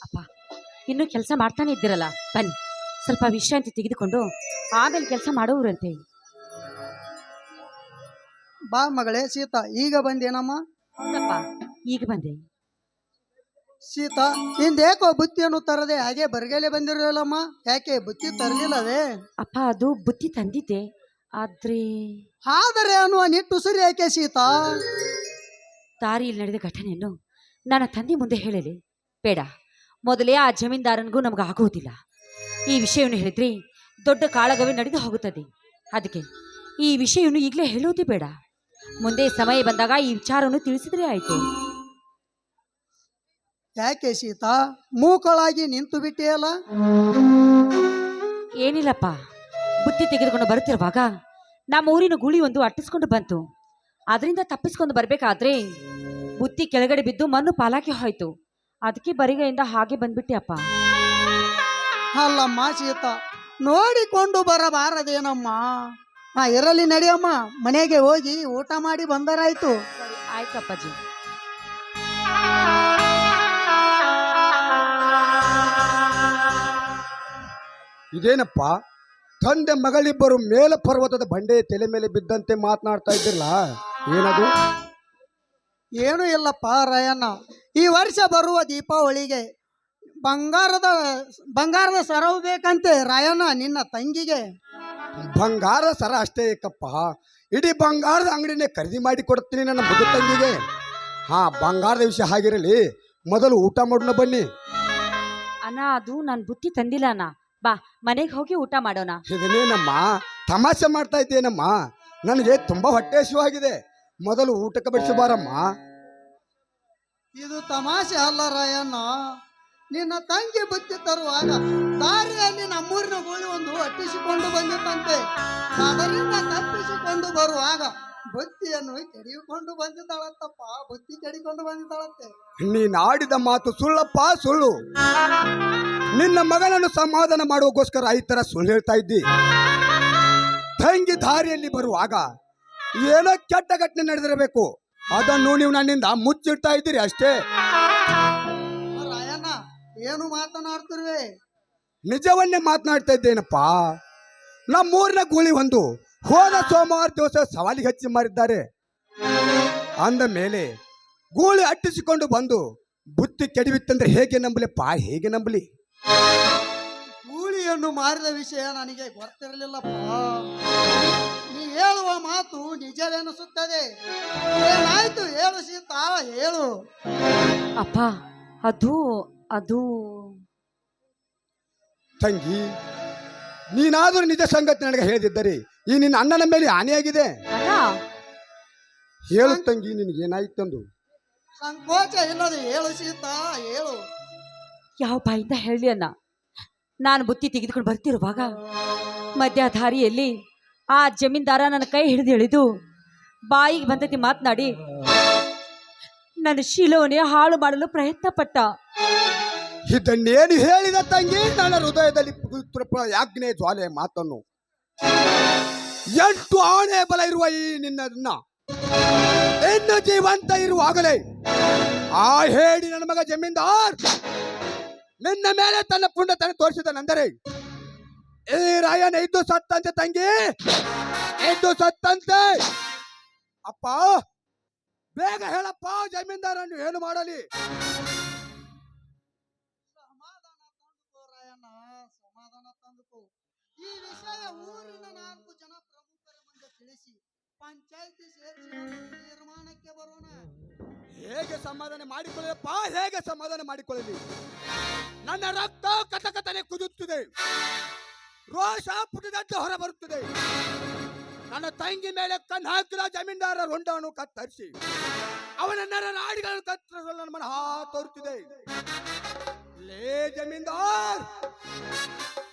ಅಪ್ಪ ಇನ್ನೂ ಕೆಲಸ ಮಾಡ್ತಾನೆ ಇದ್ದೀರಲ್ಲ, ಬನ್ನಿ ಸ್ವಲ್ಪ ವಿಶ್ರಾಂತಿ ತೆಗೆದುಕೊಂಡು ಆಮೇಲೆ ಕೆಲಸ ಮಾಡೋವ್ರಂತೆ. ಬಾ ಮಗಳೇ ಸೀತಾ, ಈಗ ಬಂದೇನಮ್ಮ? ಹೌದಪ್ಪ, ಈಗ ಬಂದೆ. ಸೀತಾ, ನಿಂದೇಕೋ ಬುತ್ತಿಯನ್ನು ತರದೆ ಹಾಗೆ ಬರಿಗೈಲೆ ಬಂದಿರಲ್ಲಮ್ಮ, ಯಾಕೆ ಬುತ್ತಿ ತರಲಿಲ್ಲವೇ? ಅಪ್ಪ ಅದು ಬುತ್ತಿ ತಂದಿದ್ದೆ, ಆದರೆ ಅನ್ನುವ ನಿಟ್ಟುಸಿರು ಯಾಕೆ ಸೀತಾ? ದಾರಿಯಲ್ಲಿ ನಡೆದ ಘಟನೆಯನ್ನು ನನ್ನ ತಂದೆ ಮುಂದೆ ಹೇಳಲಿ ಬೇಡ. ಮೊದಲೇ ಆ ಜಮೀನ್ದಾರನಿಗೂ ನಮಗೆ ಆಗುವುದಿಲ್ಲ. ಈ ವಿಷಯವನ್ನು ಹೇಳಿದ್ರೆ ದೊಡ್ಡ ಕಾಳಗವೇ ನಡೆದು ಹೋಗುತ್ತದೆ. ಅದಕ್ಕೆ ಈ ವಿಷಯವನ್ನು ಈಗಲೇ ಹೇಳುವುದೇ ಬೇಡ. ಮುಂದೆ ಸಮಯ ಬಂದಾಗ ಈ ವಿಚಾರವನ್ನು ತಿಳಿಸಿದ್ರೆ ಆಯ್ತು. ಯಾಕೆ ಸೀತಾ ಮೂಕಳಾಗಿ ನಿಂತು ಬಿಟ್ಟಿಯಲ್ಲ? ಏನಿಲ್ಲಪ್ಪ, ಬುತ್ತಿ ತೆಗೆದುಕೊಂಡು ಬರುತ್ತಿರುವಾಗ ನಮ್ಮ ಊರಿನ ಗೂಳಿ ಒಂದು ಅಟ್ಟಿಸ್ಕೊಂಡು ಬಂತು. ಅದರಿಂದ ತಪ್ಪಿಸ್ಕೊಂಡು ಬರ್ಬೇಕಾದ್ರೆ ಬುತ್ತಿ ಕೆಳಗಡೆ ಬಿದ್ದು ಮಣ್ಣು ಪಾಲಾಕಿ ಹೋಯ್ತು. ಅದಕ್ಕೆ ಬರಿಗೈಯಿಂದ ಹಾಗೆ ಬಂದ್ಬಿಟ್ಟೆ ಅಪ್ಪ. ಅಲ್ಲಮ್ಮ ಸೀತಾ, ನೋಡಿಕೊಂಡು ಬರಬಾರದೇನಮ್ಮ? ಇರಲಿ ನಡಿಯಮ್ಮ, ಮನೆಗೆ ಹೋಗಿ ಊಟ ಮಾಡಿ ಬಂದರಾಯ್ತು. ಆಯ್ತಪ್ಪಾಜಿ. ಇದೇನಪ್ಪ, ತಂದೆ ಮಗಳಿಬ್ಬರು ಮೇಲ ಪರ್ವತದ ಬಂಡೆ ತಲೆ ಮೇಲೆ ಬಿದ್ದಂತೆ ಮಾತನಾಡ್ತಾ ಇದ್ದಿರಲ್ಲ, ಏನದು? ಏನೂ ಇಲ್ಲಪ್ಪ ರಾಯಣ್ಣ, ಈ ವರ್ಷ ಬರುವ ದೀಪಾವಳಿಗೆ ಬಂಗಾರದ ಸರವು ಬೇಕಂತೆ ರಾಯಣ್ಣ ನಿನ್ನ ತಂಗಿಗೆ. ಬಂಗಾರ ಸರ ಅಷ್ಟೇ ಏಕಪ್ಪ, ಇಡೀ ಬಂಗಾರದ ಅಂಗಡಿನೇ ಖರೀದಿ ಮಾಡಿ ಕೊಡ್ತೀನಿ ನನ್ನ ಮುದ್ದು ತಂಗಿಗೆ. ಹಾ, ಬಂಗಾರದ ವಿಷಯ ಹಾಗಿರಲಿ, ಮೊದಲು ಊಟ ಮಾಡೋಣ ಬನ್ನಿ. ಅಣ್ಣ, ಅದು ನಾನು ಬುತ್ತಿ ತಂದಿಲ್ಲ ಅಣ್ಣ. ಬಾ ಮನೆಗೆ ಹೋಗಿ ಊಟ ಮಾಡೋಣ. ಇದನ್ನೇನಮ್ಮ ತಮಾಷೆ ಮಾಡ್ತಾ ಇದ್ದೇನಮ್ಮ? ನನಗೆ ತುಂಬಾ ಹೊಟ್ಟೆ ಹಸಿವಾಗಿದೆ, ಮೊದಲು ಊಟಕ್ಕೆ ಬಡಿಸಬಾರಮ್ಮ. ಇದು ತಮಾಷೆ ಅಲ್ಲ ರಾಯಣ್ಣ. ನಿನ್ನ ತಂಗಿ ಬುತ್ತಿ ತರುವಾಗ ದಾರಿಯಲ್ಲಿ ನಮ್ಮೂರಿನ ಗೋಳಿ ಒಂದು ಅಟ್ಟಿಸಿಕೊಂಡು ಬಂದಿತ್ತಂತೆ. ಅದರಿಂದ ತಪ್ಪಿಸಿಕೊಂಡು ಬರುವಾಗ ಬುತ್ತಿಯನ್ನು ಕೆಡಿಕೊಂಡು ಬಂದಿದ್ದಾಳತ್ತಪ್ಪ. ಬುತ್ತಿ ಕೆಡಿಕೊಂಡು ಬಂದಿದ್ದಾಳಂತೆ. ನೀನು ಆಡಿದ ಮಾತು ಸುಳ್ಳಪ್ಪ, ಸುಳ್ಳು. ನಿನ್ನ ಮಗನನ್ನು ಸಮಾಧಾನ ಮಾಡುವಗೋಸ್ಕರ ಈ ತರ ಸುಳ್ಳು ಹೇಳ್ತಾ ಇದ್ದಿ. ತಂಗಿ ದಾರಿಯಲ್ಲಿ ಬರುವಾಗ ಏನೋ ಕೆಟ್ಟ ಘಟನೆ ನಡೆದಿರಬೇಕು, ಅದನ್ನು ನೀವು ನನ್ನಿಂದ ಮುಚ್ಚಿಡ್ತಾ ಇದ್ದೀರಿ ಅಷ್ಟೇ. ರಾಯಣ್ಣ, ಏನು ಮಾತನಾಡ್ತಿರುವೆ? ನಿಜವನ್ನೇ ಮಾತನಾಡ್ತಾ ಇದ್ದೇನಪ್ಪ. ನಮ್ಮೂರಿನ ಗೂಳಿ ಒಂದು ಹೋದ ಸೋಮವಾರ ದಿವಸ ಸವಾಲಿಗೆ ಹಚ್ಚಿ ಮಾರಿದ್ದಾರೆ. ಅಂದ ಮೇಲೆ ಗೂಳಿ ಅಟ್ಟಿಸಿಕೊಂಡು ಬಂದು ಬುತ್ತಿ ಕೆಡವಿತ್ತಂದ್ರೆ ಹೇಗೆ ನಂಬಲಿಪ್ಪ, ಹೇಗೆ ನಂಬಲಿ? ಗೂಳಿಯನ್ನು ಮಾರಿದ ವಿಷಯ ನನಗೆ ಗೊತ್ತಿರಲಿಲ್ಲಪ್ಪ. ನೀ ಹೇಳುವ ಮಾತು ನಿಜವೆನಿಸುತ್ತದೆ. ಏನಾಯ್ತು ಹೇಳು ಸೀತಾ, ಹೇಳು. ಅಪ್ಪ, ಅದು ಅದು ತಂಗಿ, ನೀನಾದರೂ ನಿಜ ಸಂಗತಿ ನನಗೆ ಹೇಳದಿದ್ದರೆ ಈ ನಿನ್ನ ಅಣ್ಣನ ಮೇಲೆ ಹಾನಿಯಾಗಿದೆ. ಅಣ್ಣ, ಹೇಳು ತಂಗಿ, ನಿನಗೇನಾಯ್ತಂದು? ಸಂಕೋಚ ಇಲ್ಲದೆ ಹೇಳು ಸೀತಾ, ಹೇಳು. ಯಾವ ಬಾಯಿಂದ ಹೇಳಿ ಅಣ್ಣ? ನಾನು ಬುತ್ತಿ ತೆಗೆದುಕೊಂಡು ಬರ್ತಿರುವಾಗ ಮಧ್ಯ ದಾರಿಯಲ್ಲಿ ಆ ಜಮೀನ್ದಾರ ನನ್ನ ಕೈ ಹಿಡಿದು ಎಳೆದು ಬಾಯಿಗೆ ಬಂದತಿ ಮಾತನಾಡಿ ನನ್ನ ಶೀಲವನ್ನೇ ಹಾಳು ಮಾಡಲು ಪ್ರಯತ್ನ ಪಟ್ಟ. ಇದನ್ನೇನು ಹೇಳಿದ ತಂಗಿ? ನನ್ನ ಹೃದಯದಲ್ಲಿ ಯಾಜ್ಞೆ ಜ್ವಾಲೆ ಮಾತನ್ನು 8 ಆಣೆ ಬಲ ಇರುವ ಈ ನಿನ್ನ ಇನ್ನು ಜೀವಂತ ಇರುವಾಗಲೇ ಆ ಹೇಳಿ ನನ್ನ ಮಗ ಜಮೀನ್ದಾರ್ ನಿನ್ನ ಮೇಲೆ ತನ್ನ ಪುಣ್ಯತನ ತೋರಿಸಿದನೆಂದರೆ ಈ ರಾಯನ ಇದು ಸತ್ತಂತೆ ತಂಗಿ, ಇದು ಸತ್ತಂತೆ. ಅಪ್ಪ, ಬೇಗ ಹೇಳಪ್ಪ, ಜಮೀನ್ದಾರನ್ನು ಏನು ಮಾಡಲಿ? ಸಮಾಧಾನ ತಂದುಕೋ ರಾಯಣ್ಣ, ಸಮಾಧಾನ ತಂದುಕೋ. ಈ ವಿಷಯ ಊರಿನ 4 ಜನ ಪ್ರಮುಖರ ಮುಂದೆ ತಿಳಿಸಿ ಪಂಚಾಯಿತಿ ಸೇರಿಸಿ ತೀರ್ಮಾನಕ್ಕೆ ಬರೋಣ. ಹೇಗೆ ಸಮಾಧಾನ ಮಾಡಿಕೊಳ್ಳಲಪ್ಪ, ಹೇಗೆ ಸಮಾಧಾನ ಮಾಡಿಕೊಳ್ಳಲಿ? ನನ್ನ ರಕ್ತ ಕಥಕಥನೆ ಕುದುತ್ತಿದೆ, ರೋಷ ಪುಟಿದಂತೆ ಹೊರ ಬರುತ್ತದೆ. ನನ್ನ ತಂಗಿ ಮೇಲೆ ಕಣ್ಣು ಹಾಕಿದ ಜಮೀನ್ದಾರ ರುಂಡವನ್ನು ಕತ್ತರಿಸಿ ಅವನ ನರ ನಾಡಿಗಳನ್ನು ಕತ್ತರಿಸಲು ನನ್ನ ಮನ ತೋರುತ್ತಿದೆ. ಲೇ ಜಮೀನ್ದಾರ್,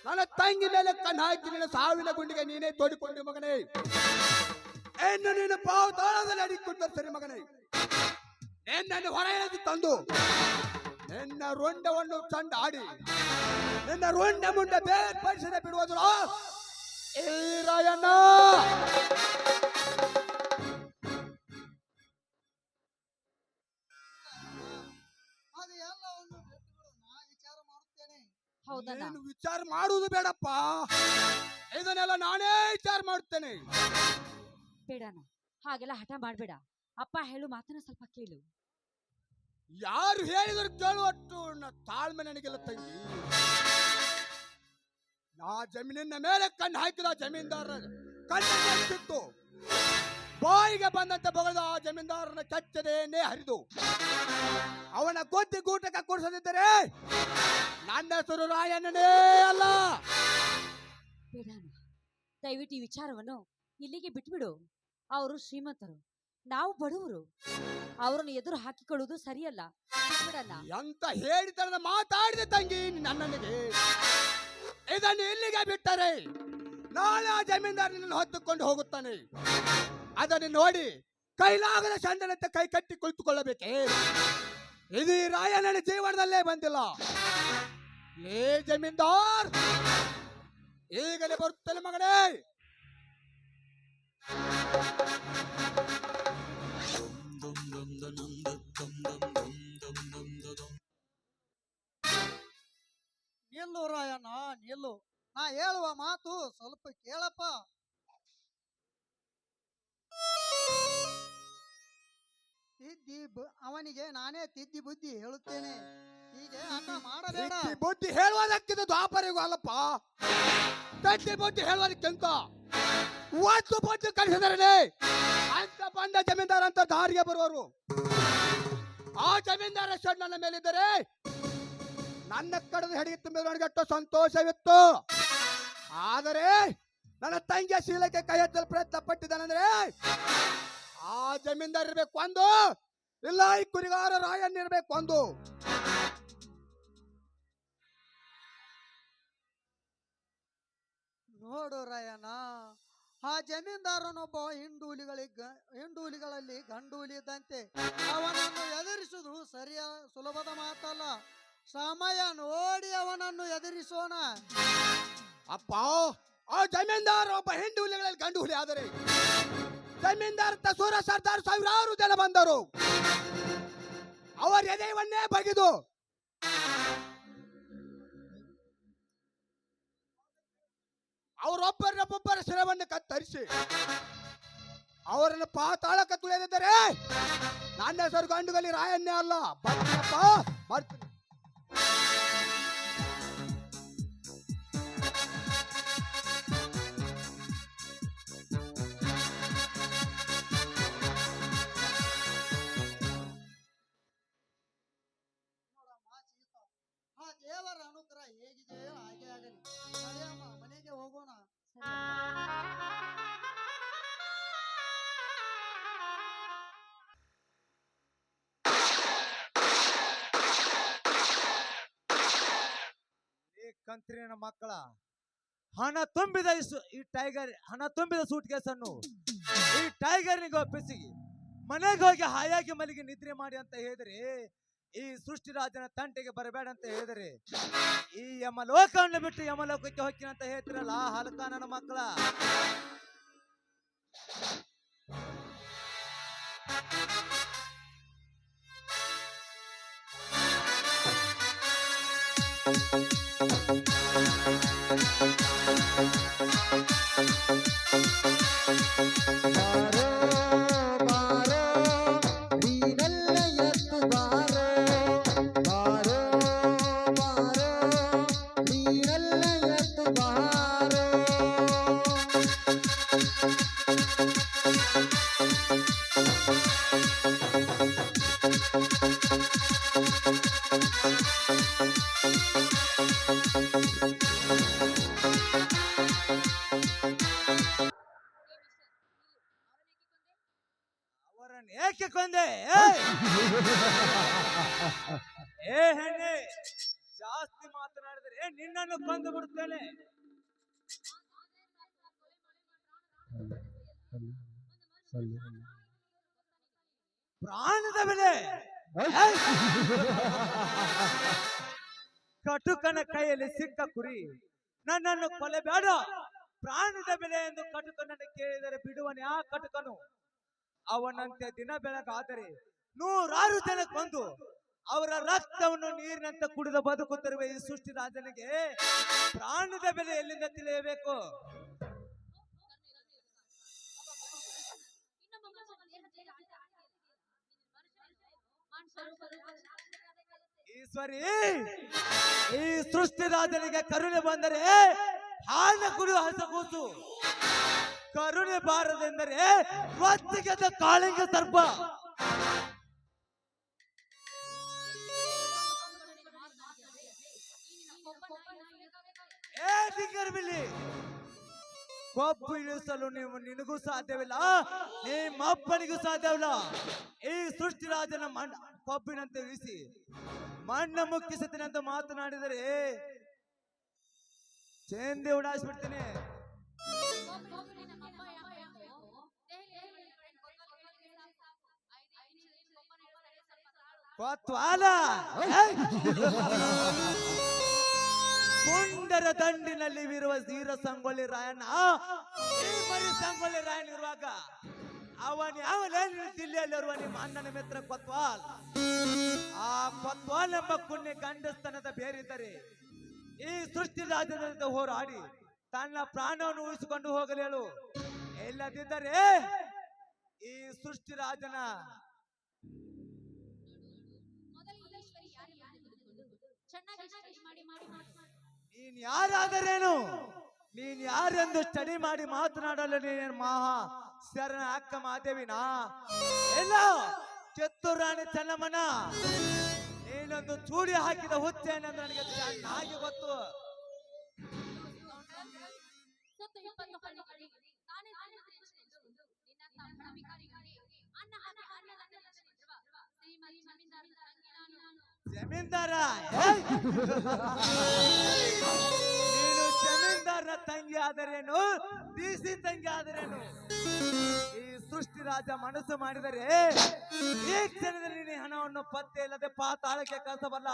ನನ್ನ ತಂಗಿ ಮೇಲೆ ಕಣ್ಣು ಹಾಕಿ ನಿನ್ನ ಸಾವಿನ ಗುಂಡಿಗೆ ನೀನೇ ತೋಡಿಕೊಂಡು ಮಗನೇ. ಇನ್ನು ನೀನು ಪಾವತಾಳದಲ್ಲಿ ಅಡಿಕೊಟ್ಟ ಸರಿ ಮಗನೇ. ನಿನ್ನನ್ನು ಹೊರ ಎಳೆದು ತಂದು ನಿನ್ನ ರುಂಡವನ್ನು ಚಂಡಾಡಿ ನಿನ್ನ ರುಂಡ ಮುಂಡೆ ಬೇರ್ಪಡಿಸದೆ ಬಿಡುವುದಿಲ್ಲ ಈ ರಾಯಣ್ಣ. ಹೌದಣ್ಣ. ನೀನು ವಿಚಾರ ಮಾಡುವುದು ಬೇಡಪ್ಪ, ಇದನ್ನೆಲ್ಲ ನಾನೇ ವಿಚಾರ ಮಾಡುತ್ತೇನೆ. ಬೇಡಣ್ಣ, ಹಾಗೆಲ್ಲ ಹಠ ಮಾಡ್ಬೇಡ. ಅಪ್ಪ ಹೇಳು ಮಾತನ್ನ ಸ್ವಲ್ಪ ಕೇಳು. ಯಾರು ಹೇಳಿದ್ರು ಕೇಳುವಷ್ಟು ತಾಳ್ಮೆ ನನಗಿಲ್ಲ ತಂಗಿ. ನಾ ಜಮೀನಿನ ಮೇಲೆ ಕಣ್ಣು ಹಾಕಿದ ಜಮೀನ್ದಾರ ಕಣ್ಣಿತ್ತು, ಬಾಯಿಗೆ ಬಂದಂತೆ ಬಗದ ಆ ಜಮೀನ್ದಾರನ ಚಚ್ಚದೇನೆ ಹರಿದು ಅವನ ಗೊತ್ತಿ ಗೂಟಕ್ಕೆ ಕೊಡಿಸದಿದ್ದರೆ ನನ್ನ ಹೆಸರು ರಾಯಣ್ಣನೇ ಅಲ್ಲ. ಬೇಡಣ್ಣ, ದಯವಿಟ್ಟು ಈ ವಿಚಾರವನ್ನು ಇಲ್ಲಿಗೆ ಬಿಟ್ಬಿಡು. ಅವರು ಶ್ರೀಮಂತರು, ನಾವು ಬಡವರು. ಅವರನ್ನು ಎದುರು ಹಾಕಿಕೊಳ್ಳುವುದು ಸರಿಯಲ್ಲ. ಬಿಟ್ಬಿಡಣ್ಣ. ಎಂತ ಹೇಳಿದ ಮಾತಾಡಿದೆ ತಂಗಿ ನನ್ನನಿಗೆ. ಇದನ್ನು ಇಲ್ಲಿಗೆ ಬಿಟ್ಟರೆ ನಾಳೆ ಆ ಜಮೀನ್ದಾರನನ್ನು ಹೊತ್ತುಕೊಂಡು ಹೋಗುತ್ತಾನೆ. ಅದನ್ನು ನೋಡಿ ಕೈಲಾಗದ ಚಂಡನಂತೆ ಕೈ ಕಟ್ಟಿ ಕುಳಿತುಕೊಳ್ಳಬೇಕೆ? ಇದು ಈ ರಾಯಣ್ಣನ ಜೀವನದಲ್ಲೇ ಬಂದಿಲ್ಲ. ಲೇ ಜಮೀನ್ದಾರ್, ಈಗಲೇ ಬರುತ್ತಲ್ಲ ಮಗನೇ. ನಿಲ್ಲು ರಾಯಣ್ಣ, ನಿಲ್ಲು. ನಾ ಹೇಳುವ ಮಾತು ಸ್ವಲ್ಪ ಕೇಳಪ್ಪ. ಅವನಿಗೆ ನಾನೇ ತಿದ್ದಿ ಬುದ್ಧಿ ಹೇಳುತ್ತೇನೆ. ಹೀಗೆ ಹಠ ಮಾಡಬೇಡ. ಬುದ್ಧಿ ಹೇಳುವುದಕ್ಕಿಂತ ದ್ವಾಪರಿಗೂ ಅಲ್ಲಪ್ಪ, ತಟ್ಟಿ ಬುದ್ಧಿ ಹೇಳುವುದಕ್ಕಿಂತ ಒಂದು ಬುದ್ಧಿ ಕಲಿಸಿದರೆ ಅಂತ ಬಂದ ಜಮೀನ್ದಾರ ಅಂತ ದಾರಿಗೆ ಬರುವರು. ಆ ಜಮೀನ್ದಾರ ನನ್ನ ಮೇಲಿದ್ದರೆ ನನ್ನ ಕಡದ ಹೆಡಿಗೆ ತುಂಬ ನನಗೆ ಅಷ್ಟು ಸಂತೋಷವಿತ್ತು. ಆದರೆ ನನ್ನ ತಂಗಿಯ ಶೀಲಕ್ಕೆ ಕೈ ಹಚ್ಚಲು ಪ್ರಯತ್ನ ಪಟ್ಟಿದ್ದಾನಂದ್ರೆ ಆ ಜಮೀನ್ದಾರ್ ಇರ್ಬೇಕು ಒಂದು, ಇಲ್ಲ ಈ ಕುರಿಗಾರ ರಾಯಣ್ಣ ಇರ್ಬೇಕು ಒಂದು. ನೋಡು ರಾಯಣ್ಣ, ಆ ಜಮೀನ್ದಾರನೊಬ್ಬ ಹಿಂಡೂಲಿಗಳಲ್ಲಿ ಗಂಡೂಲಿ ಇದ್ದಂತೆ. ಅವನನ್ನು ಎದುರಿಸುವುದು ಸುಲಭದ ಮಾತಲ್ಲ. ಸಮಯ ನೋಡಿ ಅವನನ್ನು ಎದುರಿಸೋಣ. ಅಪ್ಪ, ಆ ಜಮೀನ್ದಾರ ಒಬ್ಬ ಹೆಂಡು ಹುಲಿಗಳಲ್ಲಿ ಗಂಡು ಹುಲಿ ಆದರೆ ಜಮೀನ್ದಾರ ತಸೂರ ಸರ್ದಾರ್ ಸಾವಿರಾರು ಜನ ಬಂದರು. ಅವರ ಎದೆಯವನ್ನೇ ಬಗೆದು ಅವರೊಬ್ಬರನ್ನೊಬ್ಬರ ಶಿರವನ್ನು ಕತ್ತರಿಸಿ ಅವರನ್ನು ಪಾತಾಳಕ್ಕೆ ತುಳಿಯದಿದ್ದರೆ ನನ್ನ ಹೆಸರು ಗಂಡುಗಲಿ ರಾಯಣ್ಣೇ ಅಲ್ಲ. ಬರ್ತೀನಪ್ಪ, ಬರ್ತೀನಿ. ಆ ದೇವರ ಅನುಗ್ರಹ ಹೇಗಿದೆಯೋ ಹಾಗೆ ಆಗಲಿ. ನಡೆಯಮ್ಮ, ಮನೆಗೆ ಹೋಗೋಣ. ಕಂತ್ರಿನ ಮಕ್ಕಳ ಹಣ ತುಂಬಿದ ಈ ಟೈಗರ್, ಹಣ ತುಂಬಿದ ಸೂಟ್ ಕೇಸನ್ನು ಈ ಟೈಗರ್ನಿಗೆ ಒಪ್ಪಿಸಿ ಮನೆಗೆ ಹೋಗಿ ಹಾಯಾಗಿ ಮಲಿಗೆ ನಿದ್ರೆ ಮಾಡಿ ಅಂತ ಹೇಳಿದ್ರೆ, ಈ ಸೃಷ್ಟಿರಾಜನ ತಂಟೆಗೆ ಬರಬೇಡ ಅಂತ ಹೇಳಿದರೆ ಈ ಯಮಲೋಕವನ್ನು ಬಿಟ್ಟು ಯಮಲೋಕಕ್ಕೆ ಹೋಗ್ತೀನಿ ಅಂತ ಹೇಳ್ತಿರಲ್ಲ ಹಲಕ ನನ್ನ ಮಕ್ಕಳ. ಅವರನ್ನು ಏಕೆ ಕೊಂದೆ? ಏ ಹೆಣ್ಣೆ, ಜಾಸ್ತಿ ಮಾತನಾಡಿದರೆ ನಿನ್ನನ್ನು ಕೊಂದು ಬಿಡುತ್ತೇನೆ. ಪ್ರಾಣದ ಬೆಲೆ ಕಟುಕನ ಕೈಯಲ್ಲಿ ಸಿಕ್ಕ ಕುರಿ ನನ್ನನ್ನು ಕೊಲೆಬೇಡ, ಪ್ರಾಣದ ಬೆಲೆ ಎಂದು ಕಟುಕನನ್ನು ಕೇಳಿದರೆ ಬಿಡುವನೆ ಆ ಕಟುಕನು. ಅವನಂತೆ ದಿನ ಬೆಳಗಾದರೆ 100 ಜನ ಕೊಂದು ಅವರ ರಕ್ತವನ್ನು ನೀರಿನಂತೆ ಕುಡಿದು ಬದುಕುತ್ತಿರುವ ಈ ಸೃಷ್ಟಿ ರಾಜನಿಗೆ ಪ್ರಾಣದ ಬೆಲೆ ಎಲ್ಲಿಂದ ತಿಳಿಯಬೇಕು? ಈಶ್ವರಿ, ಈ ಸೃಷ್ಟಿ ರಾಜನಿಗೆ ಕರುಣೆ ಬಂದರೆ ಹಾಲು ಕುಡಿಯುವ ಹಸಗೂಸು, ಕರುಣೆ ಬಾರದೆಂದರೆ ಒತ್ತಿಗೆದ ಕಾಳಿಂಗ ಸರ್ಪ. ಏ ಡಿಂಗರ್ಬಿಲ್ಲಿ, ಕೊಬ್ಬು ಇಳಿಸಲು ನಿನಗೂ ಸಾಧ್ಯವಿಲ್ಲ, ನಿಮ್ಮಪ್ಪನಿಗೂ ಸಾಧ್ಯವಿಲ್ಲ. ಈ ಸೃಷ್ಟಿ ರಾಜನ ಕೊಬ್ಬಿನಂತೆ ಇಳಿಸಿ ಮಣ್ಣ ಮುಕ್ಕಿಸುತ್ತೇನೆಂತ ಮಾತನಾಡಿದರೆ ಚೇಂದಿ ಉಡಾಯಿಸ್ಬಿಡ್ತೀನಿ. ಕೊತ್ವಾಲ ಕುಂಡರ ದಂಡಿನಲ್ಲಿ ಇರುವ ಧೀರ ಸಂಗೊಳ್ಳಿ ರಾಯಣ್ಣ, ಈ ಮರಿ ಸಂಗೊಳ್ಳಿ ರಾಯಣ್ಣ ಇರುವಾಗ ಜಿಲ್ಲೆಯಲ್ಲಿರುವ ನಿಮ್ಮ ಅಣ್ಣನ ಮಿತ್ರ ಕೊತ್ವಾಲ್. ಆ ಕೊತ್ವಾಲ್ ಎಂಬ ಕುನ್ನೆ ಗಂಡಸ್ತನದ ಬೇರಿದ್ದರೆ ಈ ಸೃಷ್ಟಿ ರಾಜ್ಯದ ಹೋರಾಡಿ ತನ್ನ ಪ್ರಾಣವನ್ನು ಉಳಿಸಿಕೊಂಡು ಹೋಗಲು ಹೇಳು. ಇಲ್ಲದಿದ್ದರೆ ಈ ಸೃಷ್ಟಿ ರಾಜನ ನೀನ್ ಯಾರಾದರೇನು, ನೀನ್ ಯಾರೆಂದು ಸ್ಟಡಿ ಮಾಡಿ ಮಾತನಾಡಲು ನೀನು ಮಹಾ ಶರಣ ಅಕ್ಕ ಮಾದೇವಿನಾ? ಎಲ್ಲ ಕಿತ್ತೂರು ರಾಣಿ ಚೆನ್ನಮ್ಮನ ನೀನೊಂದು ಚೂಡಿ ಹಾಕಿದ ಹುಚ್ಚೆ ಏನಂದ್ರೆ ನನಗೆ ಚೆನ್ನಾಗಿ ಗೊತ್ತು. ಜಮೀನ್ದಾರ, ನೀನು ಜಮೀನ್ದಾರನ ತಂಗಿ ಆದರೇನು, ಡಿಸಿ ತಂಗಿ ಆದರೇನು, ಈ ಸೃಷ್ಟಿ ರಾಜ ಮನಸ್ಸು ಮಾಡಿದರೆ ಈ ಕ್ಷಣದಲ್ಲಿ ನೀನು ಹಣವನ್ನು ಪತ್ತೆ ಇಲ್ಲದೆ ಪಾತಾಳಕ್ಕೆ ಕಳಿಸಬಲ್ಲ.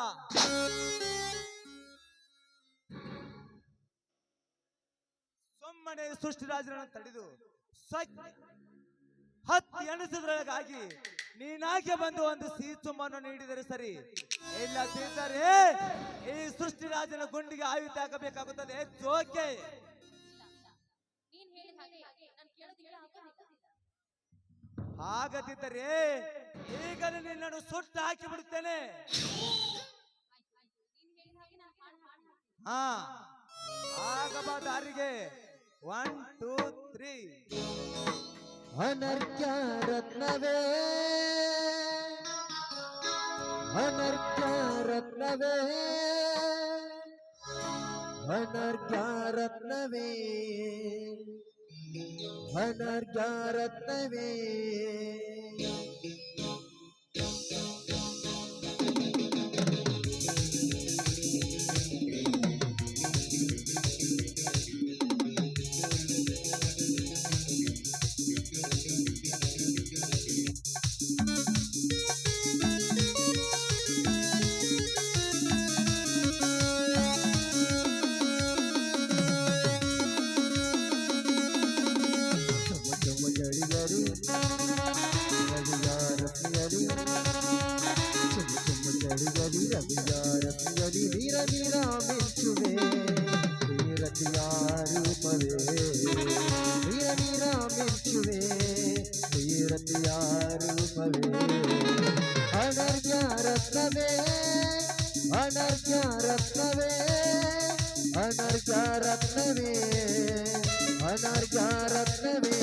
ಸುಮ್ಮನೆ ಸೃಷ್ಟಿ ರಾಜನನ್ನು ತಡೆದು ಹತ್ತಿ ಎಣಿಸೋದ್ರೊಳಗಾಗಿ ನೀನಾಗೆ ಬಂದು ಒಂದು ಸಿಹಿ ಚುಮ್ಮನ್ನು ನೀಡಿದರೆ ಸರಿ, ಇಲ್ಲದಿದ್ದರೆ ಈ ಸೃಷ್ಟಿ ರಾಜನ ಗುಂಡಿಗೆ ಆಯುಧ ಹಾಕಬೇಕಾಗುತ್ತದೆ. ಜೋಕೆ ಹಾಗದಿದ್ದರೆ ಈಗಲೇ ನಿನ್ನನ್ನು ಸುಟ್ಟು ಹಾಕಿ ಬಿಡುತ್ತೇನೆ. ಹಾ, ಆಗಬ ದಾರಿಗೆ. 1 2 3. ಅನರ್ಘ್ಯ ರತ್ನವೇ, ಅನರ್ಘ್ಯ ರತ್ನವೇ, ಅನರ್ಘ್ಯ ರತ್ನವೇ, ಅನರ್ಘ್ಯ ರತ್ನವೇ. ವೀರ ವೀರ ಮಿಂಚುವೆ ವೀರತಿಯ ರೂಪವೇ, ವೀರ ವೀರ ಮಿಂಚುವೆ ವೀರತಿಯ ರೂಪವೇ. ಅನರ್ಘ್ಯ ರತ್ನವೇ, ಅನರ್ಘ್ಯ ರತ್ನವೇ, ಅನರ್ಘ್ಯ ರತ್ನವೇ, ಅನರ್ಘ್ಯ ರತ್ನವೇ.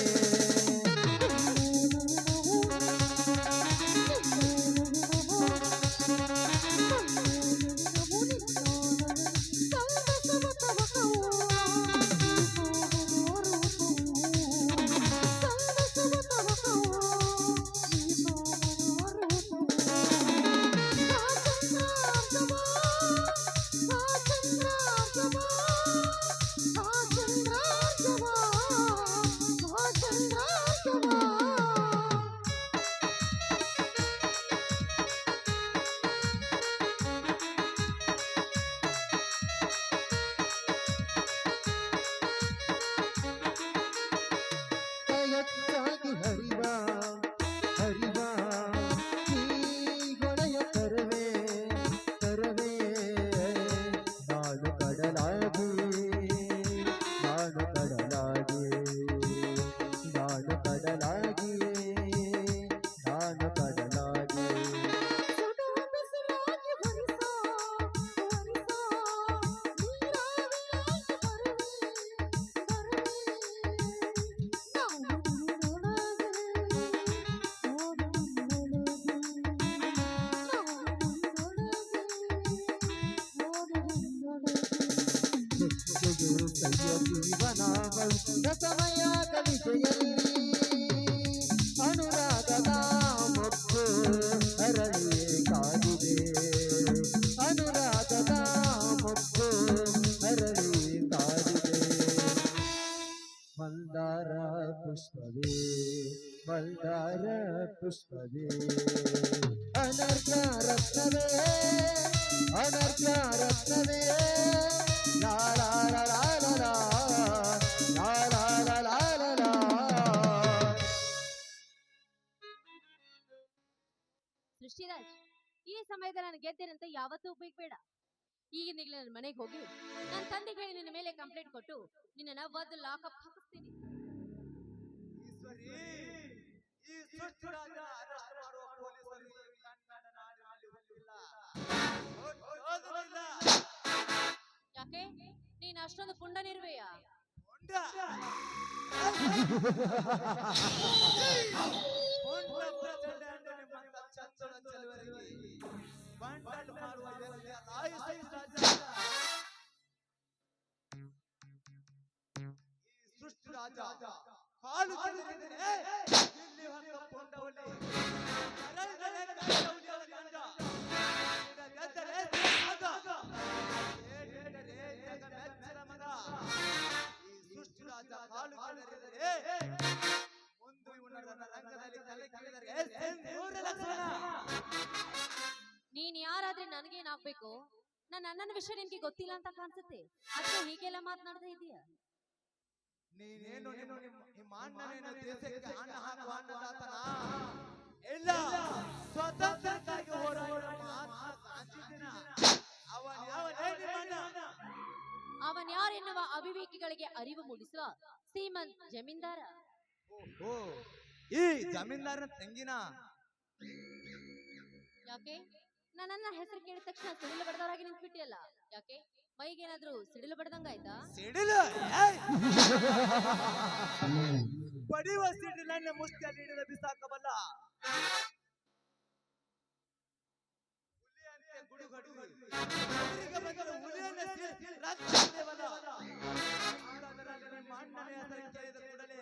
ಚಂದ್ರ ಕೈಯ ಜೀವನ ರಸಮಯ ಕವಿತೆಯಲ್ಲಿ ಅನುರಾಗದ ಮೊಗ್ಗು ಅರಳಿಯೇ ಕಾದಿದೆ ಅನುರಾಗದ ಮೊಗ್ಗು ಅರಳಿಯೇ ಕಾದಿದೆ ಮಂದಾರ ಪುಷ್ಪವೇ ಮಂದಾರ ಪುಷ್ಪವೇ ಅನರ್ಘ ರತ್ನವೇ ಅನರ್ಘ ರತ್ನವೇ ಲಾ ಲಾ ಲಾ ಲಾ ಲಾ ಲಾ ಲಾ ಲಾ ಲಾ ಲಾ ಲಾ. ಸೃಷ್ಟಿರಾಜ್, ಈ ಸಮಯದಲ್ಲಿ ನಾನು ಗೆದ್ದೇನೆ ಅಂತ ಯಾವತ್ತೂ ಬೇಡ. ಈಗಿನಿಗ್ಲೇ ನನ್ನ ಮನೆಗೆ ಹೋಗಿ ನನ್ನ ತಂದೆಗೆ ಹೇಳಿ ನಿನ್ನ ಮೇಲೆ ಕಂಪ್ಲೇಂಟ್ ಕೊಟ್ಟು ನಿನ್ನ ಒದ್ದು ಲಾಕಪ್ ಹಾಕಿಸ್ತೀನಿ. ಈಶ್ವರಿ, ಈ ಸುಟ್ಟು ರಾಜ ಅರೆಸ್ಟ್ ಮಾಡುವ ಪೊಲೀಸರಿಗೆ ಕನ್ನಡ ನಾಡಿನಲ್ಲಿ ಹುಟ್ಟಿಲ್ಲ. ಓದುವುದಿಲ್ಲ. ಯಾಕೆ ನೀನು ಅಷ್ಟೊಂದು ಪುಂಡನಿರುವೆಯಾ? ಪುಂಡ? ಪುಂಡ ಪ್ರಚಂಡ ಅಂದ್ರೆ ನಿಮ್ಮಂತ ಚಂಚಲ ಚೆಲುವರಿಗೆ ಬಂಡಲ್ ಮಾಡುವ ವ್ಯಕ್ತಿ ಅಲ್ಲ ಈ ಸುಟ್ಟು ರಾಜ. ಈ ಸುಟ್ಟು ರಾಜ ಕಾಲು ಕೆಳಗಿದ್ರೆ ಇಲ್ಲಿ ಹೊತ್ತ ಪುಂಡವಲ್ಲಿ ಕರಳಲೆ ಕರಳವಲಿ ಗಂಡ ಗೆದ್ದರೆ ಮಗ ಏಟರೆ ಜಗ ಮೆಚ್ಚರ ಮಗ. ಈ ಸುಷ್ಟು ರಾಜ ಕಾಲು ಕೆಳಗಿದ್ರೆ ಮುಂದೆ ಇವನನ್ನ ರಂಗದಲ್ಲಿ ತಲೆ ಕೆಳಗಿದರೆ ಸಿಂಧೂರ ಲಕ್ಷಣ. ನೀನ್ ಯಾರಾದ್ರೆ ನನಗೇನಾಗ್ಬೇಕು? ನನ್ನ ಅಣ್ಣನ ವಿಷಯ ನಿನ್ಗೆ ಗೊತ್ತಿಲ್ಲ ಅಂತ ಕಾಣಿಸುತ್ತೆ. ಅದಕ್ಕೆ ಹೀಗೆಲ್ಲ ಮಾತನಾಡ್ತಾ ಇದೀಯಾ? ನೀನೇನು ನಿಮ್ಮ ಅಣ್ಣನೇನು ದೇಶಕ್ಕೆ ಅಣ್ಣ ಹಾಕುವ ಅನ್ನದಾತನ? ಇಲ್ಲ, ಸ್ವತಂತ್ರಕ್ಕಾಗಿ ಹೋರಾಡುವ ಗಾಂಧಿದಿನ. ಅವನ್ ಯಾರೆನ್ನುವ ಅವಿವೇಕಿಗಳಿಗೆ ಅರಿವು ಮೂಡಿಸುವ ಶ್ರೀಮಂತ್ ಜಮೀನ್ದಾರ. ಓ, ಈ ಜಮೀನ್ದಾರನ ತಂಗಿನ? ಯಾಕೆ ನನ್ನ ಹೆಸರು ಕೇಳಿದ ತಕ್ಷಣ ಸಿಡಿಲು ಬಡದವರಾಗಿ ನಿಂತ್ಬಿಟ್ಟಿಯಲ್ಲ? ಯಾಕೆ ಮೈಗೇನಾದ್ರೂ ಸಿಡಿಲು ಬಡದಂಗಾಯ್ತಾ? ಸಿಡಿಲು ಬಡಿಯುವ ಸಿಡಿಲನ್ನೇ ಮುಷ್ಟಿಯಲ್ಲಿ ಹಿಡಿದ ಬಿಸಾಕಬಲ್ಲ ಹುಲಿಯಂತೆ ಗುಡುಗಡಿ ಎದುರಿಗೆ ಬಂದರೆ ಹುಲಿಯನ್ನೇ ರಕ್ಷಿಸಬಲ್ಲ. ಅದರಲ್ಲಿ ನಿಮ್ಮ ಅಣ್ಣನ ಹೆಸರು ಕೇಳಿದ ಕೂಡಲೇ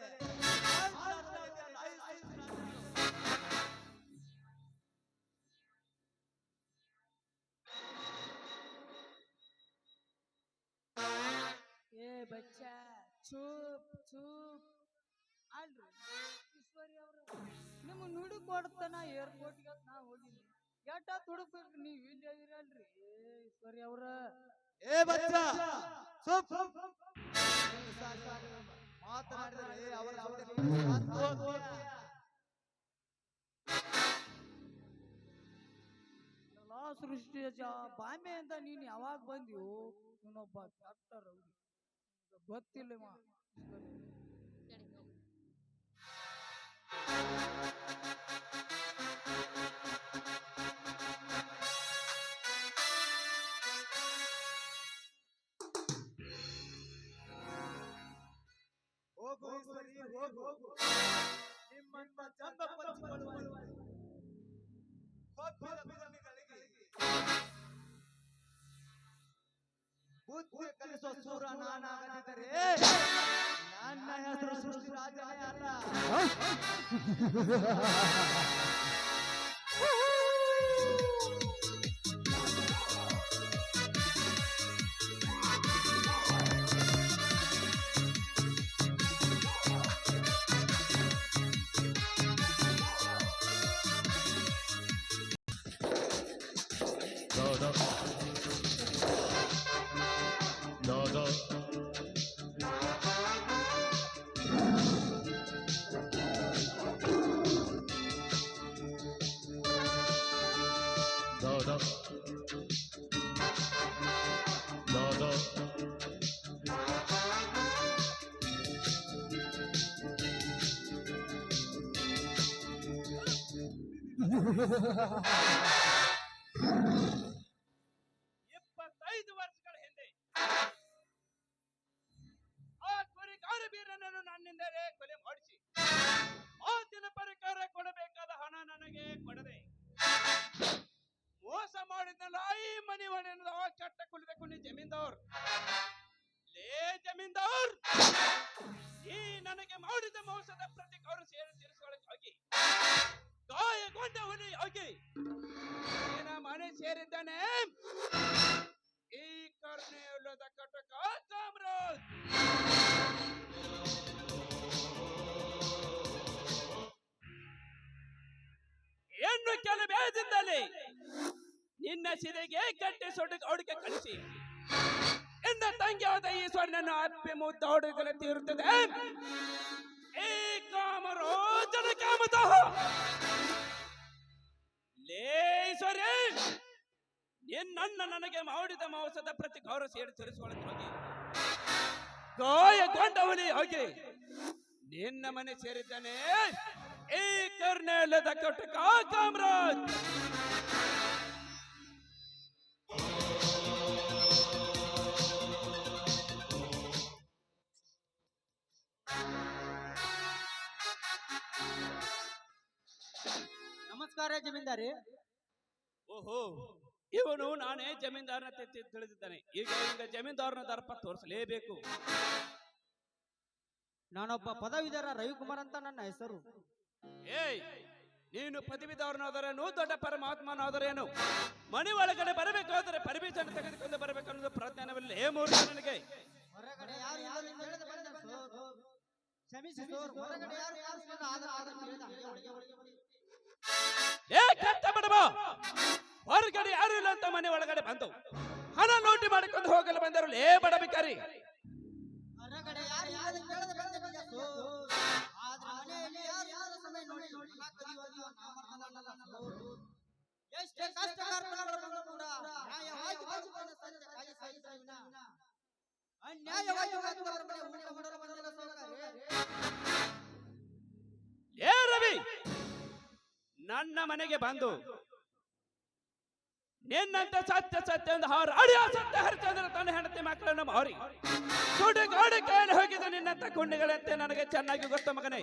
ಏ ಬಚ್ಚ ಚೂಪ್ ಚೂಪ್ ಅಲ್ರಿ ಈಶ್ವರಿ ಅವರು ನಿಮ್ಮ ನುಡಿ ಕೊಡ್ತಾನ ಏರ್ಪೋರ್ಟ್ಗೆ ನಾ ಹೋಗಿನಿ. ಎಟ್ಟ ಹುಡುಕ್ಬೇಕು ನೀವು ಇಲ್ಲಿ ಇರಲ್ರಿ ಈಶ್ವರಿ ಅವ್ರ. ಏ ಬಚ್ಚ ಚುಪ್ ಮಾತನಾಡಿದರೆ ಅವರ ಸೃಷ್ಟಿ ಬಾಂಬೆ ಅಂತ ನೀನ್ ಯಾವಾಗ ಬಂದಿವು? ಇನ್ನೊಬ್ಬ ಡಾಕ್ಟರ್ ಅವ್ರಿ ಗೊತ್ತಿಲ್ಲ ಹೋಗು ಈಶ್ವರಿ, ಹೋಗು. ನಿಮ್ಮಂತ ಜಂಬ ಪಂಚಿಕೊಳ್ಳುವ ಕೊಬ್ಬಿದ ಬಿರುಮಿಗಳಿಗೆ ಬುದ್ಧಿ ಕಲಿಸುವ ಸೂರ ನಾನಾಗದಿದ್ದರೆ ನನ್ನ ಹೆಸರು ಸೃಷ್ಟಿ ರಾಜನೇ ಅಲ್ಲ. ಇಪ್ಪತ್ತೈದು ವರ್ಷಗಳ ಹಿಂದೆ ಆ ಕುರಿಗಾರ ಬೀರನನ್ನು ನನ್ನಿಂದಲೇ ಕೊಲೆ ಮಾಡಿಸಿ ಮಾತಿನ ಪರಿಕಾರ ಕೊಡಬೇಕಾದ ಹಣ ನನಗೆ ಕೊಡದೆ ಮೋಸ ಮಾಡಿದ್ನಲ್ಲ ಈ ಮನಿ ಒಡೆಯದ ಚಟ್ಟ ಕುಲಿದ ಕುನಿ ಜಮೀನ್ದವ್ರು ಲೇ ಜಮೀನ್ದಾರ್, ಈ ನನಗೆ ಮಾಡಿದ ಮೋಸದ ಪ್ರತಿಕಾರ ತೀರಿಸಿಕೊಳ್ಳಿ ಗಾಯಗೊಂಡ ಹುಲಿ ಹೋಗಿ ನಿನ್ನ ಮನೆ ಸೇರಿದ್ದಾನೆ ಈ ಕರ್ಣೆಯುಳ್ಳದ ಕಟಕ ಕಾಮರಾಜ್. ಹೆಣ್ಣು ಕೆಲವೇದಿಂದಲೇ ನಿನ್ನ ಸಿರೆಗೆ ಕಟ್ಟೆ ಸೊಡ್ಡ ಹುಡುಗ ಕಳಿಸಿ ಎನ್ನ ತಂಗಿಯಾದ ಈಶ್ವರನನ್ನು ಅಪ್ಪೆ ಮುದ್ದೋಡುಗಳ ತೀರುತ್ತದೆ ಈ ಕಾಮರೋಜನ ಕಾಮತಃ. ಲೇ ಈಶ್ವರಿ, ನಿನ್ನ ನನಗೆ ಮಾಡಿದ ಮೋಸದ ಪ್ರತಿಕಾರ ತೀರಿಸಿಕೊಳ್ಳಲು ಹೋಗಿ ಗಾಯಗೊಂಡ ಹುಲಿ ಹೋಗಿ ನಿನ್ನ ಮನೆ ಸೇರಿದ್ದಾನೆ ಈ ಕರ್ನೆಲ್ಲದ ಕಟಕ ಕಾಮರಾಜ್. ನಮಸ್ಕಾರ ಜಮೀನ್ದಾರಿ. ಓಹೋ, ಇವನು ನಾನೇ ಜಮೀನ್ದಾರನ ತಿಳಿದಿದ್ದಾನೆ. ಈಗ ಜಮೀನ್ದಾರನ ದರ್ಪ ತೋರಿಸಲೇಬೇಕು. ನಾನೊಬ್ಬ ಪದವೀಧರ ರವಿಕುಮಾರ್ ಅಂತ ನನ್ನ ಹೆಸರು. ಏಯ್, ನೀನು ಪದವೀಧರನಾದರೇನು ದೊಡ್ಡ ಪರಮಾತ್ಮನಾದರೇನು? ಮನೆ ಒಳಗಡೆ ಬರಬೇಕಾದರೆ ಪರ್ಮಿಷನ್ ತೆಗೆದುಕೊಂಡು ಬರಬೇಕನ್ನೋದು ಪ್ರಜ್ಞಾನವಿಲ್ಲ. ಏ ಮೂರ್ಖ ನನಗೆ. ಹೊರಗಡೆ ಯಾರು ಯಾರು ಅಂತ ಹೇಳಿದ ಬಂದೆ ಸರ್. ಕ್ಷಮಿಸಿ ಸರ್, ಹೊರಗಡೆ ಯಾರು ಯಾರು ಅಂತ ಆಧಾರ ಕೇಳಿದ ಹಾಗೆ ಒಳಗೆ ಬನ್ನಿ. ಏ ಕೆಟ್ಟ ಬಡವ, ಹೊರಗಡೆ ಯಾರು ಇಲ್ಲ ಅಂತ ಮನೆ ಒಳಗಡೆ ಬಂದು ಹಣ ಲೂಟಿ ಮಾಡಿಕೊಂಡು ಹೋಗಲು ಬಂದರು. ಏ ಬಡ ಬಿಕಾರಿ, ಹೊರಗಡೆ ಯಾರು ಯಾರು ಕೇಳದ ಬಂದೆ ನಿಜ ಸರ್. ಆದ್ರೆ ಮನೆಯಲ್ಲಿ ಯಾರು ಯಾರು ಸಮಯ ನೋಡಿ ಎಷ್ಟೇ ಕಷ್ಟ ಕಾರ್ಪಣ್ಯಗಳು ಬಂದರೂ ಕೂಡ ನ್ಯಾಯವಾಗಿ ಬದುಕುವ ಸತ್ಯಕ್ಕಾಗಿ ಸಾಯಿಸಿದ ಅನ್ಯಾಯವಾಗಿ ಬದುಕುವವರ ಮನೆ ಊಟ ಮಾಡಲು ಬಂದಿಲ್ಲ ಸಹೋದರರೇ. ಏ ರವಿ, ನನ್ನ ಮನೆಗೆ ಬಂದು ನಿನ್ನಂತ ಸತ್ಯ ಸತ್ಯ ಎಂದು ಹಾರಾಡಿ ಆ ಸತ್ಯ ಹರಿಚಂದ್ರ ತನ್ನ ಹೆಂಡತಿ ಮಕ್ಕಳನ್ನು ಮಾರಿ ಸುಡುಗಾಡು ಕೈಯಲ್ಲಿ ಹೋಗಿದ್ದ ನಿನ್ನಂತ ಕುಂಡಿಗಳಂತೆ ನನಗೆ ಚೆನ್ನಾಗಿ ಗೊತ್ತು ಮಗನೇ.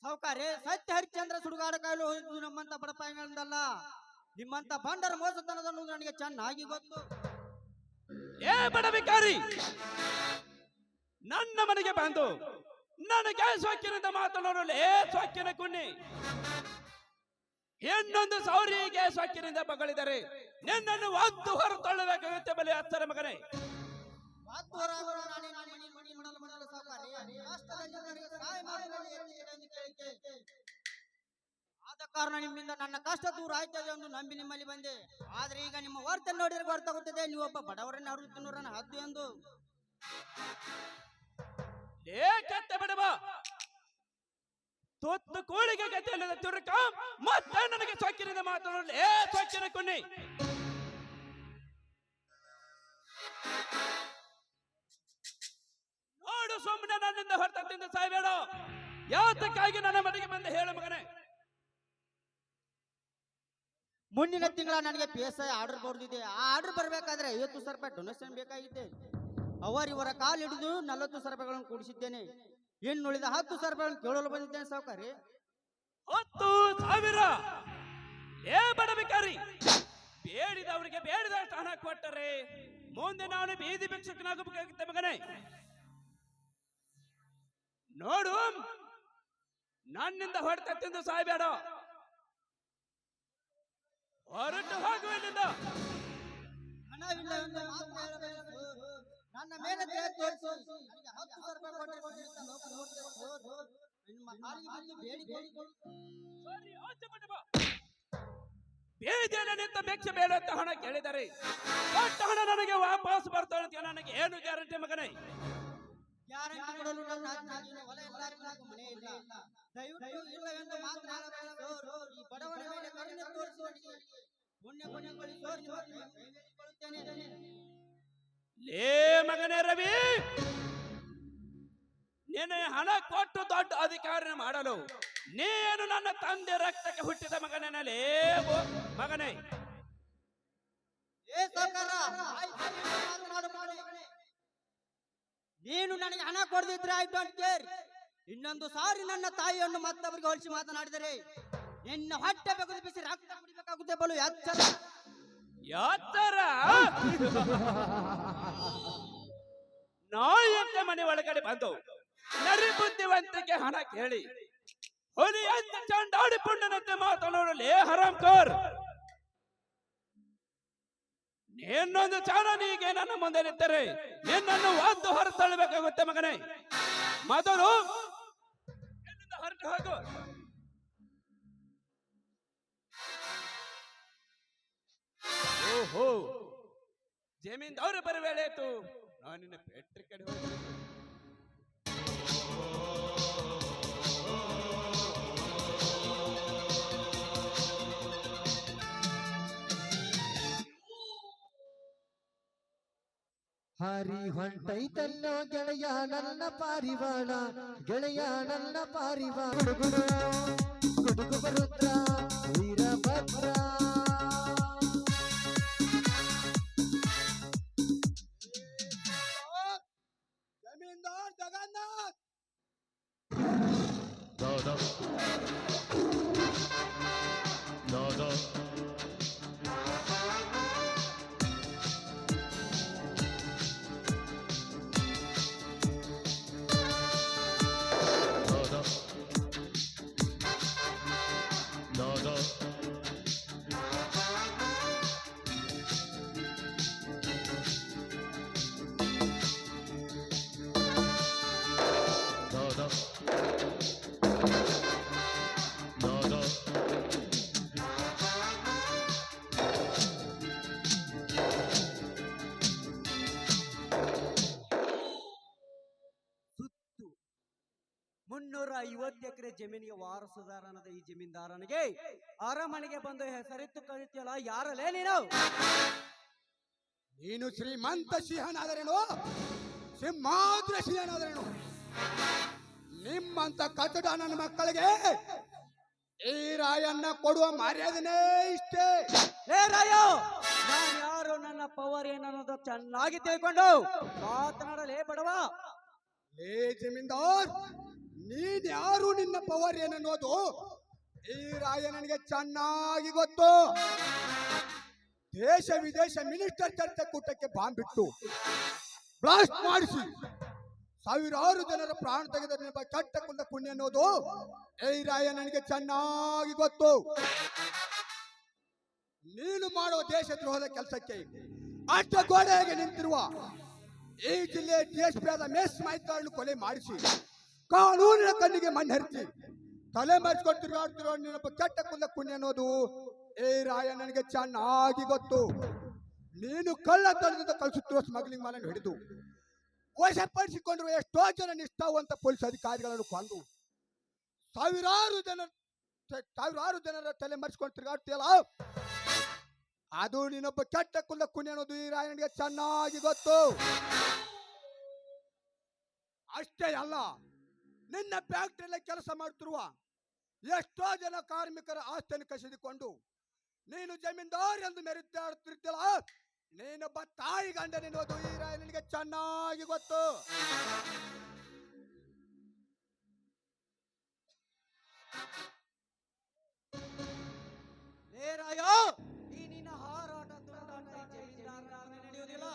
ಸಾವುಕಾರೆ, ಸತ್ಯ ಹರಿಶ್ಚಂದ್ರ ಸುಡುಗಾಡ ಕಾಯಲು ಹೋಗಿದ್ದು ನಮ್ಮಂತ ಬಡಪಾಯಿಗಳಿಂದಲ್ಲ, ನಿಮ್ಮಂತ ಬಂಡರ ಮೋಸತನದನ್ನು ನನಗೆ ಚೆನ್ನಾಗಿ ಗೊತ್ತು. ಏ ಬಡ ಬಿಕಾರಿ, ನನ್ನ ಮನೆಗೆ ಬಂದು ನನಗೆ ಸೊಕ್ಕಿನಿಂದ ಮಾತನಾಡಲು ಏ ಸೊಕ್ಕಿನ ಕುನ್ನಿ, ಇನ್ನೊಂದು ಸೌರಿಗೆ ಸೊಕ್ಕಿನಿಂದ ಬಗಳಿದರೆ ನಿನ್ನನ್ನು ಒದ್ದು ಹೊರತಳ್ಳಬೇಕಾಗುತ್ತೆ ಬಲಿ ಅಚ್ಚರ ಮಗನೇ. ಆದ ಕಾರಣ ನಿಮ್ಮಿಂದ ನನ್ನ ಕಷ್ಟ ದೂರ ಆಯ್ತದೆ ಎಂದು ನಂಬಿ ನಿಮ್ಮಲ್ಲಿ ಬಂದೆ. ಆದ್ರೆ ಈಗ ನಿಮ್ಮ ವರ್ತನೆ ನೋಡಿದ್ರೆ ಗೊತ್ತಾಗುತ್ತದೆ ನೀವೊಬ್ಬ ಬಡವರನ್ನ ಹರಿದು ತಿನ್ನೋರನ್ನ ಹದ್ದು ಎಂದು. ಏ ಕೆಟ್ಟ ಬಿಡವ, ತೊತ್ತು ಕೋಳಿಗೆ ಗತಿಯಲ್ಲದ ತುರುಕ ಮತ್ತೆ ನನಗೆ ಸೊಕ್ಕಿನಿಂದ ಮಾತನಾಡಲು ಏ ಸೊಕ್ಕಿನ ಕುನ್ನಿ. ನೋಡು, ಸುಮ್ಮನೆ ನನ್ನಿಂದ ಹೊರತಂದಿಂದ ಸಾಯಬೇಡ. ಯಾತಕ್ಕಾಗಿ ನನ್ನ ಮನೆಗೆ ಬಂದು ಹೇಳು ಮಗನೇ. ಮುಂದಿನ ತಿಂಗಳ ನನಗೆ PSI ಆರ್ಡರ್ ಬರೆದಿದೆ. ಆ ಆರ್ಡರ್ ಬರಬೇಕಾದ್ರೆ 50,000 ರೂಪಾಯಿ ಡೊನೇಷನ್ ಬೇಕಾಗಿದೆ. ಅವರಿವರ ಕಾಲು ಹಿಡಿದು 40,000 ರೂಪಾಯಿಗಳನ್ನು ಕೂಡಿಸಿದ್ದೇನೆ. ಇನ್ನುಳಿದ 10,000 ರೂಪಾಯಿಗಳನ್ನು ಕೇಳಲು ಬಂದಿದ್ದೇನೆ ಸಾವುಕಾರಿ. 10,000? ಏ ಬಡ ಬಿಕಾರಿ, ಬೇಡಿದವರಿಗೆ ಬೇಡಿದಷ್ಟು ಹಣ ಕೊಟ್ಟರೆ ಮುಂದೆ ನಾನು ಬೀದಿ ಭಿಕ್ಷುಕನಾಗಬೇಕಾಗುತ್ತೆ ಮಗನೇ. ನೋಡು, ನನ್ನಿಂದ ಹೊಡೆತ ತಿಂದು ಸಾಯಬೇಡ. ಹೊರಟು ಹೋಗುವಿಲ್ಲಿಂದ. ಹಣವಿಲ್ಲ ಎಂದು ಮಾತು ಹೇಳಬೇಡ ಸರ್. ನನ್ನ ಮೇಲೆ ದಯೆ ತೋರಿಸು. ನನಗೆ 10,000 ರೂಪಾಯಿ ಕೊಟ್ಟರೆ ನಿಮ್ಮ ಕಾಲಿಗೆ ಬಿದ್ದು ಬೇಡಿಕೊಳ್ಳಿ. ಸರಿ, ಆಚೆ ಬಿಟ್ಟು ಬಾ. ಬೀದಿಯಲ್ಲಿ ನಿಂತ ಭಿಕ್ಷೆ ಬೇಡ ಅಂತ ಹಣ ಕೇಳಿದರೆ ಕೊಟ್ಟ ಹಣ ನನಗೆ ವಾಪಸ್ ಬರ್ತಾಳೆ ಅಂತ ನನಗೆ ಏನು ಗ್ಯಾರಂಟಿ ಮಗನೇ? ಗ್ಯಾರಂಟಿ ಕೊಡಲು ನನ್ನ ಅಜ್ಜನಿಗೆ ಹೊಲ ಎಲ್ಲರಿಗೂ ನನಗೆ ಮನೆ ಇಲ್ಲ. ದಯವಿಟ್ಟು ಇಲ್ಲವೆಂದು ಮಾತನಾಡಬೇಡ ಸರ್. ಈ ಬಡವನ ಮೇಲೆ ಕರುಣೆ ತೋರಿಸುವ ಪುಣ್ಯಕೊಳ್ಳಿ ಸರ್. ಬೇಡಿಕೊಳ್ಳುತ್ತೇನೆ. ಲೇ ಮಗನೇ ರವಿ, ನೀನು ಹಣ ಕೊಟ್ಟು ದೊಡ್ಡ ಅಧಿಕಾರಿನ ಮಾಡಲು ನೀನು ನನ್ನ ತಂದೆ ರಕ್ತಕ್ಕೆ ಹುಟ್ಟಿದ ಮಗನೇನಲೇ ಮಗನೇ. ಏ ಸರ್ಕಾರ, ನೀನು ನನಗೆ ಹಣ ಕೊಡದಿದ್ರೆ ಐ ಡೋಂಟ್ ಕೇರ್. ಇನ್ನೊಂದು ಸಾರಿ ನನ್ನ ತಾಯಿಯನ್ನು ಮತ್ತೊಬ್ಬರಿಗೆ ಹೋಲಿಸಿ ಮಾತನಾಡಿದರೆ ನಿನ್ನ ಹೊಟ್ಟೆ ಬಗೆದು ಬಿಸಿ ರಕ್ತ ಕುಡಿಬೇಕಾಗುತ್ತೆ ಬಲು ಎಚ್ಚರ. ಯಾತರ ನಾಯಂತೆ ಮನೆ ಒಳಗಡೆ ಬಂದು ನರಿ ಬುದ್ಧಿವಂತಿಕೆ ಹಣ ಕೇಳಿ ಹುಲಿಯಂತೆ ಚಂಡಾಡಿ ಪುಂಡನಂತೆ ಮಾತನಾಡಲಿ ಹರಾಮ್ ಕೋರ್. ಇನ್ನೊಂದು ಚಾರನಿಗೆ ನನ್ನ ಮುಂದೆ ನಿಂತರೆ ನಿನ್ನನ್ನು ಒದ್ದು ಹೊರತಳ್ಳಬೇಕಾಗುತ್ತೆ ಮಗನೇ. ಮೊದಲು ಇಲ್ಲಿಂದ ಹೊರಟು ಹೋಗು. ಓಹೋ, ಜಮೀನ್ದವ್ರು ಬರ ವೇಳೆ ಆಯ್ತು. ನಾನು ನಿನ್ನ ಪೆಟ್ರಿ ಕಡೆ ಹೋಗಿ ಹಾರಿ ಹೊಂಟೈತಲ್ಲೋ ಗೆಳೆಯ ನನ್ನ ಪಾರಿವಾಳ, ಗೆಳೆಯ ನನ್ನ ಪಾರಿವಾಳ. ಗುಡುಗುಡು ಗುಡುಗು ಬರುತ್ತ ವೀರಭದ್ರ. ಜಮೀನ್ದಾರ್ ಜಗನ್ನಾಥ್. ಸುತ್ತು 350 ಎಕರೆ ಜಮೀನಿಗೆ ವಾರಸುದಾರನಾದ ಈ ಜಮೀನ್ದಾರನಿಗೆ ಅರಮನೆಗೆ ಬಂದು ಹೆಸರಿತ್ತು ಕರೀತಿಯಲ್ಲ, ಯಾರಲ್ಲೇ ನೀನು? ನೀನು ಶ್ರೀಮಂತ ಸಿಂಹನಾದರೇನು, ಸಿಂಹಾದ್ರ ಸಿಂಹನಾದರೇನು? ನಿಮ್ಮಂತ ಕಟ್ಟಡ ನನ್ನ ಮಕ್ಕಳಿಗೆ ಈ ರಾಯಣ್ಣ ಕೊಡುವ ಮರ್ಯಾದೆನೇ ಇಷ್ಟೇ. ಏ ರಾಯ, ನಾನು ಯಾರು, ನನ್ನ ಪವರ್ ಏನನ್ನೋದು ಚೆನ್ನಾಗಿ ತಿಳ್ಕೊಂಡು ಮಾತನಾಡಲೇ ಬಡವ. ಲೇ ಜಮೀನ್ದಾರ್, ನೀನ್ ಯಾರು, ನಿನ್ನ ಪವರ್ ಏನನ್ನೋದು ಈ ರಾಯಣ್ಣನಿಗೆ ಚೆನ್ನಾಗಿ ಗೊತ್ತು. ದೇಶ ವಿದೇಶ ಮಿನಿಸ್ಟರ್ ಚರ್ಚೆ ಕೂಟಕ್ಕೆ ಬಾಂಬ್ ಬಿಟ್ಟು ಬ್ಲಾಸ್ಟ್ ಮಾಡಿಸಿ ಸಾವಿರಾರು ಜನರ ಪ್ರಾಣ ತೆಗೆದ ಕೆಟ್ಟ ಕುಂದ ಪುಣ್ಯ ಅನ್ನೋದು ಈ ರಾಯಣ್ಣನಿಗೆ ಚೆನ್ನಾಗಿ ಗೊತ್ತು. ನೀನು ಮಾಡುವ ದೇಶದ್ರೋಹದ ಕೆಲಸಕ್ಕೆ ಅಡ್ಡ ಗೋಡೆಗೆ ನಿಂತಿರುವ ಈ ಜಿಲ್ಲೆಯ ಡಿಎಸ್ಪಿ ಆದ ಮೇಸ್ ಮೈತ್ರಾಳನ್ನು ಕೊಲೆ ಮಾಡಿಸಿ ಕಾನೂನಿನ ಕಣ್ಣಿಗೆ ಮಣ್ಣೆರಚಿ ತಲೆ ಮರೆಸ್ಕೊಂಡು ತಿರುಗಾಡ್ತಿರೋ ನಿನ್ನೊಬ್ಬ ಕೆಟ್ಟ ಕುಂದ ಪುಣ್ಯ ಅನ್ನೋದು ಈ ರಾಯಣ್ಣನಿಗೆ ಚೆನ್ನಾಗಿ ಗೊತ್ತು. ನೀನು ಕಳ್ಳ ತಡೆದ ಕಳಿಸುತ್ತಿರುವ ಸ್ಮಗ್ಲಿಂಗ್ ಮಾಲನ್ನು ಹಿಡಿದು ವಶಪಡಿಸಿಕೊಂಡಿರುವ ಎಷ್ಟೋ ಜನ ನಿಷ್ಠಾವಂತ ಪೊಲೀಸ್ ಅಧಿಕಾರಿಗಳನ್ನು ಕೊಂದು ಸಾವಿರಾರು ಜನರ ತಲೆ ಮರೆಸ್ಕೊಂಡು ತಿರುಗಾಡ್ತೀಯಲ್ಲ, ಅದು ನೀನೊಬ್ಬ ಕೆಟ್ಟ ಕುಂದ ಕುಣಿ ಅನ್ನೋದು ಈ ರಾಯನಿಗೆ ಚೆನ್ನಾಗಿ ಗೊತ್ತು. ಅಷ್ಟೇ ಅಲ್ಲ, ನಿನ್ನ ಫ್ಯಾಕ್ಟರಿಯಲ್ಲಿ ಕೆಲಸ ಮಾಡುತ್ತಿರುವ ಎಷ್ಟೋ ಜನ ಕಾರ್ಮಿಕರ ಆಸ್ತಿಯನ್ನು ಕಸಿದುಕೊಂಡು ನೀನು ಜಮೀನ್ದಾರ್ ಎಂದು ಮೆರೆದಾಡುತ್ತಿರ್ತಿಯಲ್ಲ, ನೀನೊಬ್ಬ ತಾಯಿ ಗಂಡನೆನ್ನುವುದು ಈ ರಾಯನಿಗೆ ಚೆನ್ನಾಗಿ ಗೊತ್ತು. ಏ ರಾಯ, ಈ ನಿನ್ನ ಹಾರಾಟ ತುಂಟಾಟ ಈ ಜಮೀನ್ದಾರನ ನಡೆಯುವುದಿಲ್ಲ.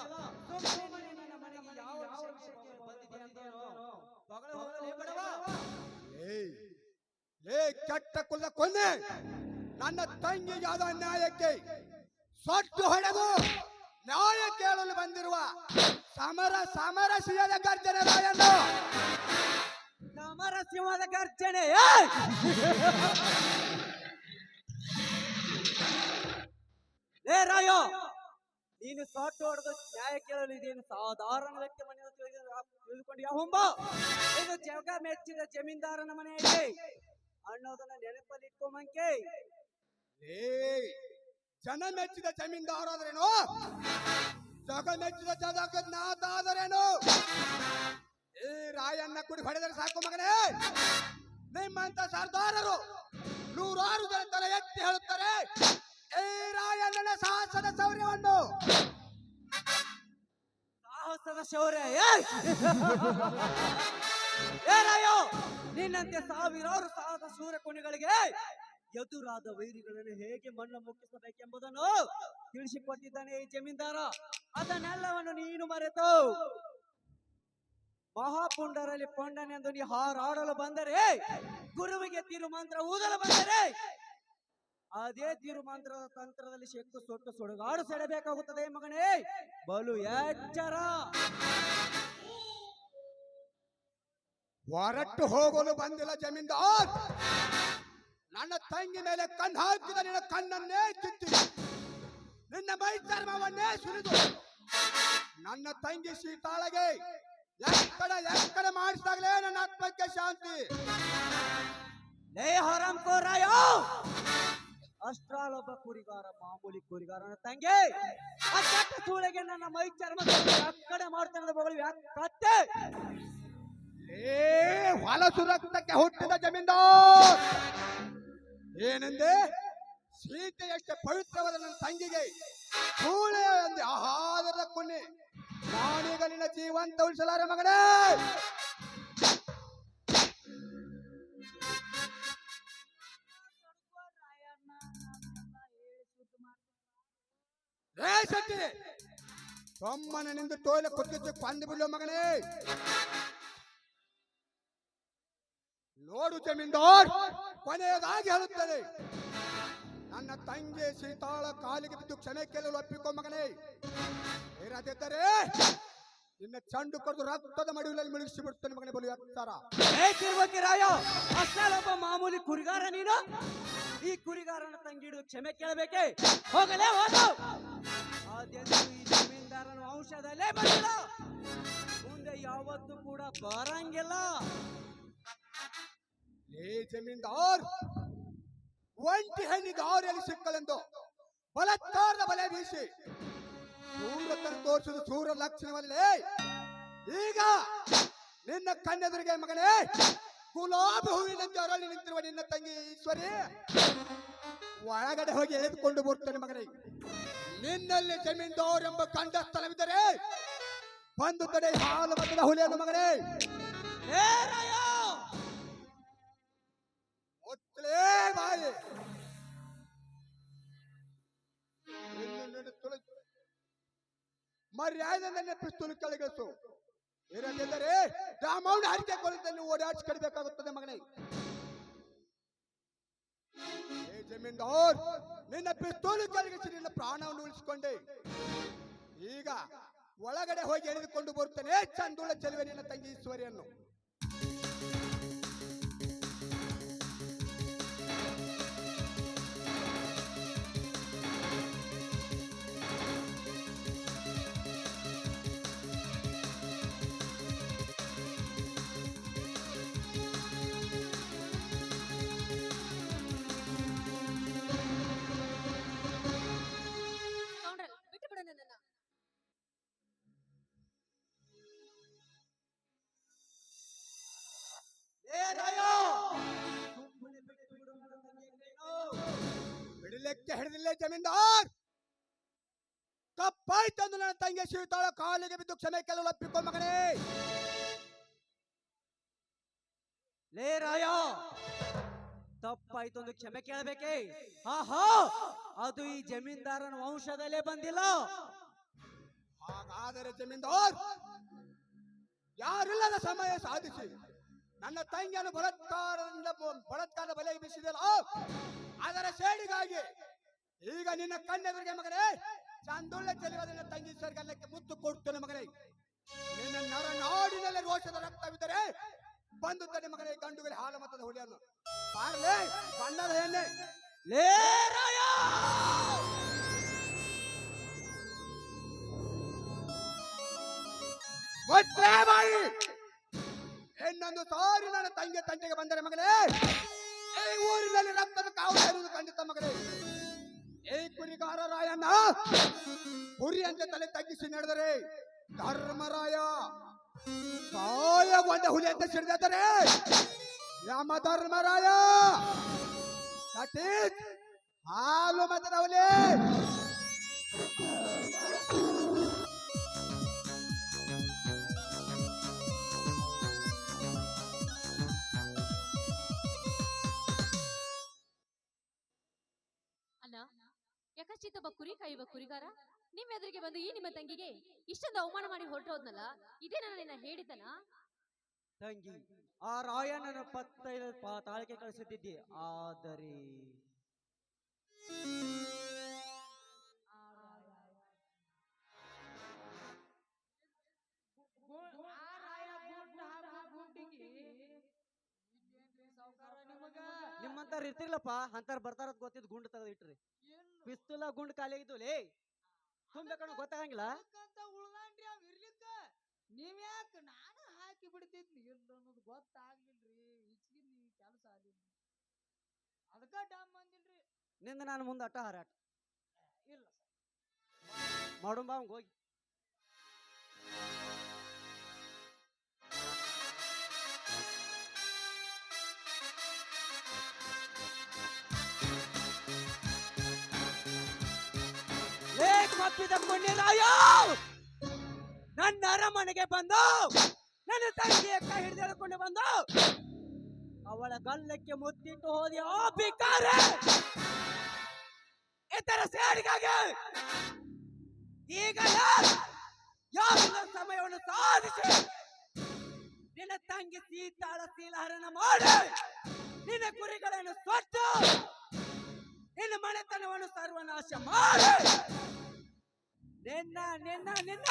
ಸುಮ್ಮನೆ ನನ್ನ ಮನೆಗೆ ಯಾವ ವಿಷಯಕ್ಕೆ ಬಂದಿದೆ ಅಂತ ಬಗಳ ಹೋಗಲೇ ಬಡವ. ಏ ಕೆಟ್ಟ ಕುಲದ ಕೊನೆ, ನನ್ನ ತಂಗಿಗೆ ಆದ ನ್ಯಾಯಕ್ಕೆ ಸೊಟ್ಟು ಹೊಡೆದು ನ್ಯಾಯ ಕೇಳಲು ಬಂದಿರುವ ಸಮರಸಿಯದ ಗರ್ಜನೆ ರಾಯಣ್ಣ. ಸಮರಸಿಂಹದ ಗರ್ಜನೆ. ಏ ರಾಯ, ನೀನು ಸೊಟ್ಟು ಹೊಡೆದು ನ್ಯಾಯ ಕೇಳಲು ಇದೇನು ಸಾಧಾರಣ ವ್ಯಕ್ತಿ ಮನೆಯನ್ನು ತಿಳಿದುಕೊಂಡು ಯಾವಂಬ? ಇದು ಜಗ ಮೆಚ್ಚಿದ ಜಮೀನ್ದಾರನ ಮನೆಯಲ್ಲಿ ಅನ್ನೋದನ್ನ ನೆನಪಲ್ಲಿ ಇಟ್ಕೊಂಬಂಕೆ. ಜನ ಮೆಚ್ಚಿದ ಜಮೀನ್ದಾರಾದ್ರೇನು, ಜಗ ಮೆಚ್ಚಿದ ಜಗನ್ನಾಥ ಆದರೇನು? ಈ ರಾಯಣ್ಣ ಕುಡಿ ಹೊಡೆದರೆ ಸಾಕು ಮಗನೇ. ನಿಮ್ಮಂತ ಸರ್ದಾರರು ನೂರಾರು ಜನ ತಲೆ ಎತ್ತಿ ಹೇಳುತ್ತಾರೆ ಈ ರಾಯಣ್ಣನ ಸಾಹಸದ ಶೌರ್ಯವನ್ನು. ಸಾಹಸದ ಶೌರ್ಯ? ಏ ರಾಯ, ನಿನ್ನಂತೆ ಸಾವಿರಾರು ಸಾಹಸ ಸೂರ್ಯ ಕುಣಿಗಳಿಗೆ ಎದುರಾದ ವೈರಿಗಳನ್ನು ಹೇಗೆ ಮಣ್ಣ ಮುಕ್ಕಿಸಬೇಕೆಂಬುದನ್ನು ತಿಳಿಸಿಕೊಟ್ಟಿದ್ದಾನೆ ಈ ಜಮೀನ್ದಾರ. ಅದನ್ನೆಲ್ಲವನ್ನು ನೀನು ಮರೆತು ಮಹಾಪುಂಡರಲ್ಲಿ ಪೊಂಡನೆಂದು ನೀ ಹಾರಾಡಲು ಬಂದರೆ, ಗುರುವಿಗೆ ತಿರುಮಂತ್ರ ಊದಲು ಬಂದರೆ, ಅದೇ ತಿರುಮಂತ್ರದ ತಂತ್ರದಲ್ಲಿ ಶೆಕ್ಕು ಸೊಟ್ಟು ಸುಡುಗಾಡು ಸೆಡಬೇಕಾಗುತ್ತದೆ ಮಗನೇ. ಬಲು ಎಚ್ಚರ. ಹೊರಟು ಹೋಗಲು ಬಂದಿಲ್ಲ ಜಮೀನ್ದಾರ್. ನನ್ನ ತಂಗಿ ಮೇಲೆ ಕಣ್ಣು ಹಾಕಿದ ನಿನ್ನ ಕಣ್ಣನ್ನೇ ಕಿತ್ತಿ, ನಿನ್ನ ಮೈ ಚರ್ಮವನ್ನೇ ಸುರಿದು, ನನ್ನ ತಂಗಿ ಸೀತಾಳಗೆ ಎಕ್ಕಡ ಮಾಡಿಸಿದಾಗಲೇ ನನ್ನ ಆತ್ಮಕ್ಕೆ ಶಾಂತಿ. ಲೇ ಹರಾಮ್ಖೋರಾಯ, ಅಷ್ಟ್ರಾಲೊಬ್ಬ ಕುರಿಗಾರ, ಮಾಮೂಲಿ ಕುರಿಗಾರನ ತಂಗಿ ಆ ಕೆಟ್ಟ ಸೂಳೆಗೆ ನನ್ನ ಮೈ ಚರ್ಮ ಕಡೆ ಮಾಡ್ತಾನೆ ಬಗಳು ಕತ್ತೆ. ಹೊಲಸು ರಕ್ತಕ್ಕೆ ಹುಟ್ಟಿದ ಜಮೀನ್ದಾರ್, ಏನೆಂದೆ? ಸೀತೆಯಷ್ಟೇ ಪವಿತ್ರವಾದ ನನ್ನ ತಂಗಿಗೆ ಸೂಳೆ ಅಂದೆ ಆಹಾರದ ಕೊನೆ. ನಾನೀಗ ನಿನ್ನ ಜೀವಂತ ಉಳಿಸಲಾರೆ ಮಗನೇ. ಸೊಮ್ಮನ ನಿಂದು ತೋಲೆ ಕೊಟ್ಟಿದ್ದು ಕೊಂದು ಬಿಡುವ ಮಗನೇ. ನೋಡು ಜಮೀನ್ದಾರ್, ಕೊನೆಯದಾಗಿ ಹೇಳುತ್ತೇನೆ, ನನ್ನ ತಂಗಿ ಸೀತಾಳ ಕಾಲಿಗೆ ಬಿದ್ದು ಕ್ಷಮೆ ಕೇಳಲು ಒಪ್ಪಿಕೊ ಮಗನೇ. ಇರದಿದ್ದರೆ ನಿನ್ನ ಚಂಡು ಕೊಡದು ರಕ್ತದ ಮಡಿಯಲ್ಲಿ ಮುಳುಗಿಸಿ ಬಿಡ್ತೇನೆ ಮಗನೇ. ಬಲು ಎತ್ತರ. ರಾಯ, ಅಷ್ಟ್ರಾಲೊಬ್ಬ ಮಾಮೂಲಿ ಕುರಿಗಾರ ನೀನು. ಈ ಕುರಿಗಾರನ ತಂಗಿ ಹಿಡಿದು ಕ್ಷಮೆ ಕೇಳಬೇಕೆ? ಹೋಗಲೇ ಹೋಗು. ಅದೆಂದು ಈ ಜಮೀನ್ದಾರನ ವಂಶದಲ್ಲೇ ಬಂದಿಲ್ಲ, ಮುಂದೆ ಯಾವತ್ತೂ ಕೂಡ ಬರಂಗಿಲ್ಲ. ಏ ಜಮೀನ್ದಾರ್, ಒಂಟಿ ಹೆಣ್ಣಿ ದಾರಿಯಲ್ಲಿ ಸಿಕ್ಕಲೆಂದು ಬಲತ್ಕಾರದ ಬಲೆ ಬೀಸಿ ಸೂರತನ್ನು ತೋರಿಸುವುದು ಸೂರ ಲಕ್ಷಣವಲ್ಲೇ. ಈಗ ನಿನ್ನ ಕಣ್ಣೆದುರಿಗೆ ಮಗನೇ ಗುಲಾಬಿ ಹೂವಿನಂತೆ ಅರಳಿ ನಿಂತಿರುವ ನಿನ್ನ ತಂಗಿ ಈಶ್ವರಿ ಒಳಗಡೆ ಹೋಗಿ ಎಳೆದುಕೊಂಡು ಬರುತ್ತಾನೆ ಮಗನೇ. ನಿನ್ನಲ್ಲಿ ಜಮೀನ್ದಾರ್ ಎಂಬ ಕಂಡ ಸ್ಥಳವಿದ್ದರೆ ಬಂದು ತಡೆ ಹಾಲು ಮತದ ಹುಲಿಯನ್ನು ಮಗನೇ. ಒತ್ತಲೇ ಬಾಯಿ ಮರ್ಯಾದೆ ನನ್ನ ಪಿಸ್ತೂಲು ಕೆಳಗಿಳಿಸು. ಇರದಿದ್ದರೆ ರಾಮೌಂಡ್ ಹರಿಕೆ ಕೊಲದಲ್ಲಿ ಓಡಾಡಿಸಿ ಕಡಿಬೇಕಾಗುತ್ತದೆ ಮಗನೇ. ಏ ಜಮೀನ್ದಾರ್, ನಿನ್ನ ಪಿಸ್ತೂಲು ಕೆಳಗಿಸಿ ನಿನ್ನ ಪ್ರಾಣವನ್ನು ಉಳಿಸಿಕೊಂಡೆ. ಈಗ ಒಳಗಡೆ ಹೋಗಿ ಎಳೆದುಕೊಂಡು ಬರುತ್ತೇನೆ ಚಂದುಳ ಚೆಲುವೆ ನಿನ್ನ ತಂಗಿ ಈಶ್ವರಿಯನ್ನು. ಕೌಂಡ್ರಲ್, ಬಿಟ್ಟು ಬಿಡು ನನ್ನನ್ನ. ಬಿಡಲಿಕ್ಕೆ ಹಿಡಿದಿಲ್ಲ ಜಮೀನ್ದಾರ್. ತಪ್ಪಾಯ್ತಂದು ನನ್ನ ತಂಗಿ ಸೀತಾಳ ಕಾಲಿಗೆ ಬಿದ್ದು ಕ್ಷಮೆ ಕೇಳಲು ಒಪ್ಪಿಕೊ ಮಗನೇ. ಲೇ ರಾಯ, ತಪ್ಪಾಯ್ತು ಒಂದು ಕ್ಷಮೆ ಕೇಳಬೇಕೆ? ಆಹಾ, ಅದು ಈ ಜಮೀನ್ದಾರನ ವಂಶದಲ್ಲೇ ಬಂದಿಲ್ಲ. ಹಾಗಾದರೆ ಜಮೀನ್ದಾರ್, ಯಾರಿಲ್ಲದ ಸಮಯ ಸಾಧಿಸಿ ನನ್ನ ತಂಗಿಯನ್ನು ಬಲಾತ್ಕಾರದ ಬಲೆಗೆ ಬೀಸಿದಲ್ಲ, ಅದರ ಸೇಡಿಗಾಗಿ ಈಗ ನಿನ್ನ ಕಣ್ಣೆದುರಿಗೆ ಮಗನೇ ಚಂದುಳ್ಳ ಚೆಲುವ ನಿನ್ನ ತಂಗಿ ಸರ್ಗಲ್ಲಕ್ಕೆ ಮುತ್ತು ಕೊಡ್ತೇನೆ ಮಗನೇ. ನಿನ್ನ ನರ ನಾಡಿನಲ್ಲಿ ರೋಷದ ರಕ್ತವಿದ್ದರೆ ಬಂದು ತಡೆ ಮಗನೇ ಗಂಡುಗಲಿ ಹಾಲು ಮತದ ಹುಲಿಯನ್ನು. ಬಾರ್ಲೆ ಬಣ್ಣದ ಎಣ್ಣೆ. ಲೇ ರಾಯ, ಒತ್ತೇ ಬಾಯಿ. ಇನ್ನೊಂದು ಸಾರಿ ನನ್ನ ತಂಗಿ ತಂಟೆಗೆ ಬಂದರೆ ಮಗನೇ ಈ ಊರಿನಲ್ಲಿ ರಕ್ತದ ಕಾವು ಇರುವುದು ಖಂಡಿತ ಮಗನೇ. ಈ ಕುರಿಗಾರ ರಾಯಣ್ಣ ಹುರಿಯಂತೆ ತಲೆ ತಗ್ಗಿಸಿ ನಡೆದರೆ ಧರ್ಮರಾಯ ಕಾಯಗೊಂಡ ಹುಲಿ ಅಂತ ಸಿಡಿದರೆ ಯಮ ಧರ್ಮರಾಯ ಹಾಲು ಮತದ ಹುಲಿ. ಅಣ್ಣ, ಯಾಕಚ್ಚಿತ್ತೊಬ್ಬ ಕುರಿ ಕಾಯುವ ಕುರಿಗಾರ ನಿಮ್ ಎದುರಿಗೆ ಬಂದು ಈ ನಿಮ್ಮ ತಂಗಿಗೆ ಇಷ್ಟೊಂದು ಅವಮಾನ ಮಾಡಿ ಹೊರಟೋದ್ನಲ್ಲ, ಇದೇ ನನ್ನ ನಿನ್ನ ಹೇಳಿದ್ದನ? ತಂಗಿ, ಆ ರಾಯಣ್ಣನ ಪತ್ತೈದು ತಾಳಿಕೆ ಕಳಿಸುತ್ತಿದ್ದೆ, ಆದರೆ ಆ ರಾಯ ಗುಂಡ ಹಾಕೋ ಗುಂಡಿಗೆ ಇಲ್ಲೇನ್ರಿ ಸಾವ್ಕಾರ ನಿಮಗ? ನಿಮ್ಮಂತ ಇರ್ತಿರ್ಲಪ್ಪ, ಅಂತಾರ ಬರ್ತಾರ ಗೊತ್ತಿದ್ ಗುಂಡು ತೆಗೆದು ಇಟ್ರಿ. ಎಲ್ಲೋ ಪಿಸ್ತೂಲ ಗುಂಡು ಖಾಲಿ ಆಗಿದ್ದು ಲೇ, ತುಂಬಬೇಕನ್ನೋ ಗೊತ್ತಾಗಂಗಿಲ್ಲ. ಅದಕ್ಕಂತ ಉಳ್ದಾನ್ರಿ ಅವ್ ಇರ್ಲಿಕ್ಕ. ನೀವ್ಯಾಕ ನಾನು ಹಾಕಿ ಬಿಡ್ತಿದ್ನಿ ಇಲ್ಲ ಅನ್ನೋದು ಗೊತ್ತಾಗ್ಲಿಲ್ರಿ. ಈಚಿಗೆ ನೀವ್ ಕೆಲಸ ಆಗಿಲ್ರಿ, ಅದಕ್ಕ ಡಮ್ ಅಂದಿಲ್ರಿ. ನಿಂದ ನಾನು ಮುಂದೆ ಅಟ್ಟ ಹಾರಾಟ ಇಲ್ಲ ಮಾಡುಂಬಾ ಅವಂಗ ಹೋಗಿ. ನನ್ನ ಅರಮನೆಗೆ ಬಂದು ನನ್ನ ತಂಗಿಯ ಕೈ ಹಿಡಿದುಕೊಂಡು ಬಂದು ಅವಳ ಗಲ್ಲಕ್ಕೆ ಮುತ್ತಿಟ್ಟು ಹೋದಿ ಆ ಭಿಕಾರ ಇತರ ಸೇಡಿಗಾಗಿ ಈಗ ಯಾವ ಸಮಯವನ್ನು ಸಾಧಿಸಿ ನಿನ್ನ ತಂಗಿ ಸೀತಾಳ ಶೀಲಹರಣ ಮಾಡಿ ನಿನ್ನ ಕುರಿಗಳನ್ನು ಸ್ವತ್ತು ನಿನ್ನ ಮನೆತನವನ್ನು ಸರ್ವನಾಶ ಮಾಡಿ ನಿನ್ನ ನಿನ್ನ ನಿನ್ನ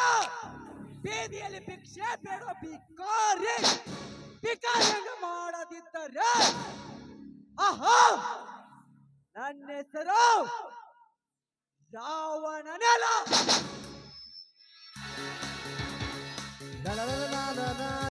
ಬೀದಿಯಲ್ಲಿ ಭಿಕ್ಷೆ ಬೇಡುವ ಭಿಕಾರಿಯನ್ನು ಮಾಡದಿದ್ದರೆ ಆಹಾ ನನ್ನ ಹೆಸರು ರಾವಣನೆಲ್ಲ.